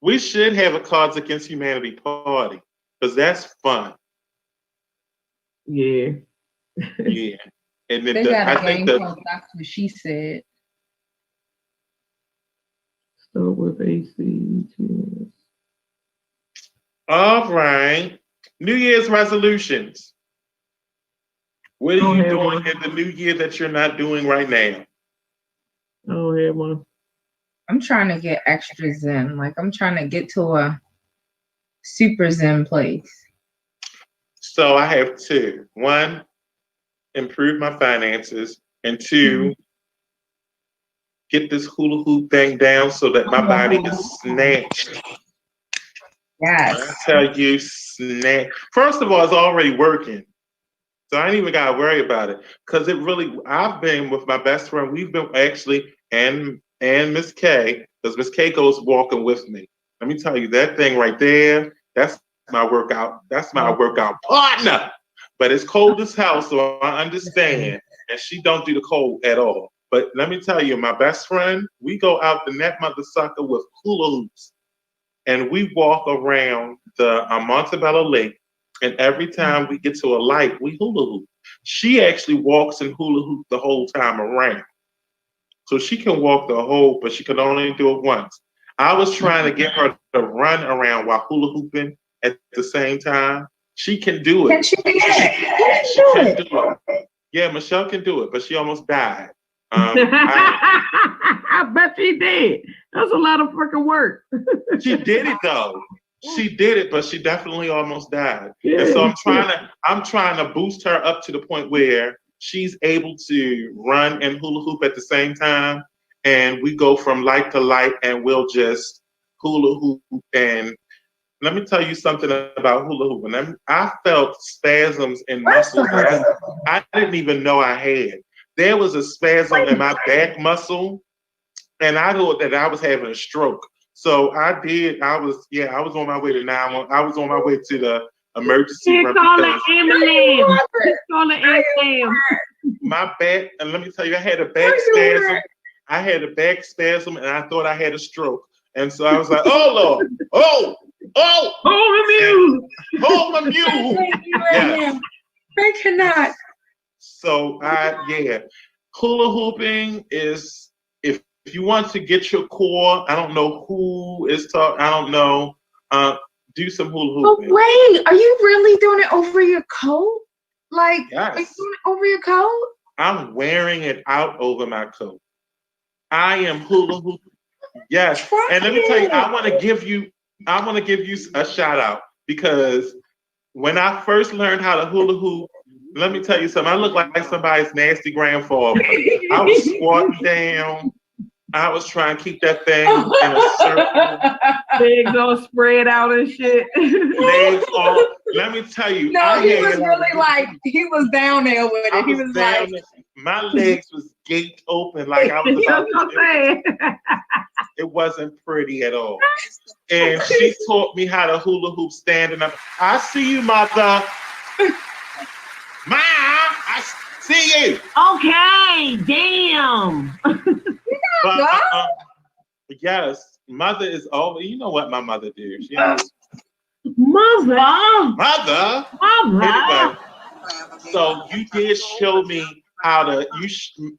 We should have a Cards Against Humanity party because that's fun. Yeah. Yeah. And then I think that's what she said. So with AC. All right. New Year's resolutions. What are you doing in the new year that you're not doing right now? Oh, yeah, one. I'm trying to get extra zen. Like I'm trying to get to a super zen place. So I have two. One, improve my finances, and two, get this hula hoop thing down so that my body is snatched. Yes. I tell you, snatch. First of all, it's already working. So I ain't even gotta worry about it. Cause I've been with my best friend, we've been actually, and Miss K, because Miss K goes walking with me. Let me tell you, that thing right there, that's my workout partner. But it's cold as hell, so I understand. And she don't do the cold at all. But let me tell you, my best friend, we go out the net mother sucker with hula hoops. And we walk around the Montebello Lake. And every time we get to a light, we hula hoop. She actually walks and hula hoop the whole time around. So she can walk the whole, but she can only do it once. I was trying to get her to run around while hula hooping at the same time. She can do it. Can she do it? Yeah, Michelle can do it, but she almost died. I bet she did. That's a lot of freaking work. She did it though. She did it, but she definitely almost died. Yeah. And so I'm trying to boost her up to the point where she's able to run and hula hoop at the same time. And we go from light to light and we'll just hula hoop. And let me tell you something about hula hooping. I felt spasms in muscles that I didn't even know I had. There was a spasm in my back muscle, and I thought that I was having a stroke. So I was on my way to I was on my way to the emergency room. Call an ambulance. Call an ambulance. My back, and let me tell you, I had a back spasm. I had a back spasm, and I thought I had a stroke. And so I was like, oh Lord, hold the mule. Yes. I cannot. So hula hooping is, if you want to get your core, I don't know who is talking, I don't know, do some hula hooping. But wait, are you really doing it over your coat? Like, yes. Are you doing it over your coat? I'm wearing it out over my coat. I am hula hooping. Yes. And let me tell you, I want to give you a shout out, because when I first learned how to hula hoop, let me tell you something. I look like somebody's nasty grandfather. I was squatting down. I was trying to keep that thing in a circle. Legs all spread out and shit. Legs all. Let me tell you. No, he was really like, he was down there with it. He was like, my legs was gaped open like I was about to do. It wasn't pretty at all. And she taught me how to hula hoop standing up. I see you, mother. Ma, I see you. Okay, damn. But, yes, mother is always, you know what my mother did. Mother. Anyway, so you did show me how to,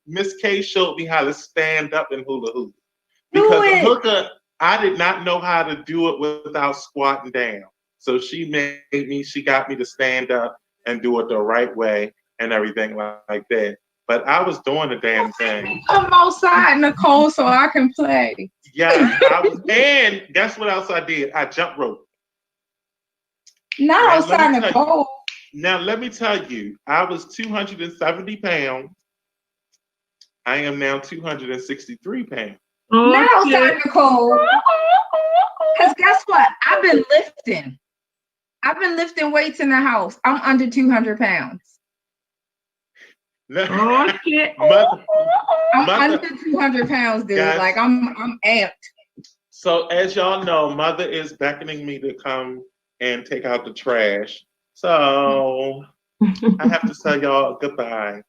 Miss K showed me how to stand up in hula hoop. Because a hooker, I did not know how to do it without squatting down. So she got me to stand up and do it the right way and everything like that. But I was doing the damn thing. Come outside, Nicole, so I can play. Yeah, I was. And guess what else I did? I jump rope. Not outside, Nicole. Now, let me tell you, I was 270 pounds. I am now 263 pounds. Not outside, Nicole. Because guess what? I've been lifting weights in the house. I'm under 200 pounds. Oh shit! I'm under 200 pounds, dude. Guys, like I'm amped. So as y'all know, mother is beckoning me to come and take out the trash. So I have to tell y'all goodbye.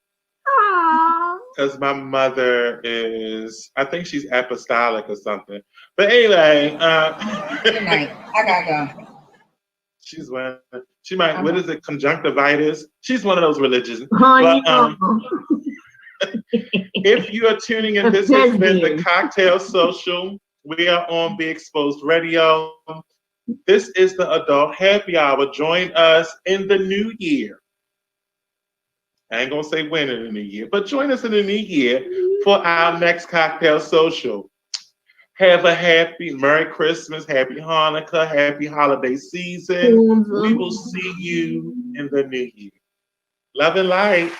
Because my mother is, I think she's apostolic or something. But anyway, good night. I gotta go. She might, what is it, conjunctivitis? She's one of those religions. If you are tuning in, this has been the Kocktail Social. We are on Be Exposed Radio. This is the Adult Happy Hour. Join us in the new year. I ain't gonna say when in the new year, but join us in the new year for our next Kocktail Social. Have a happy Merry Christmas, Happy Hanukkah, Happy Holiday Season. We will see you in the new year. Love and light.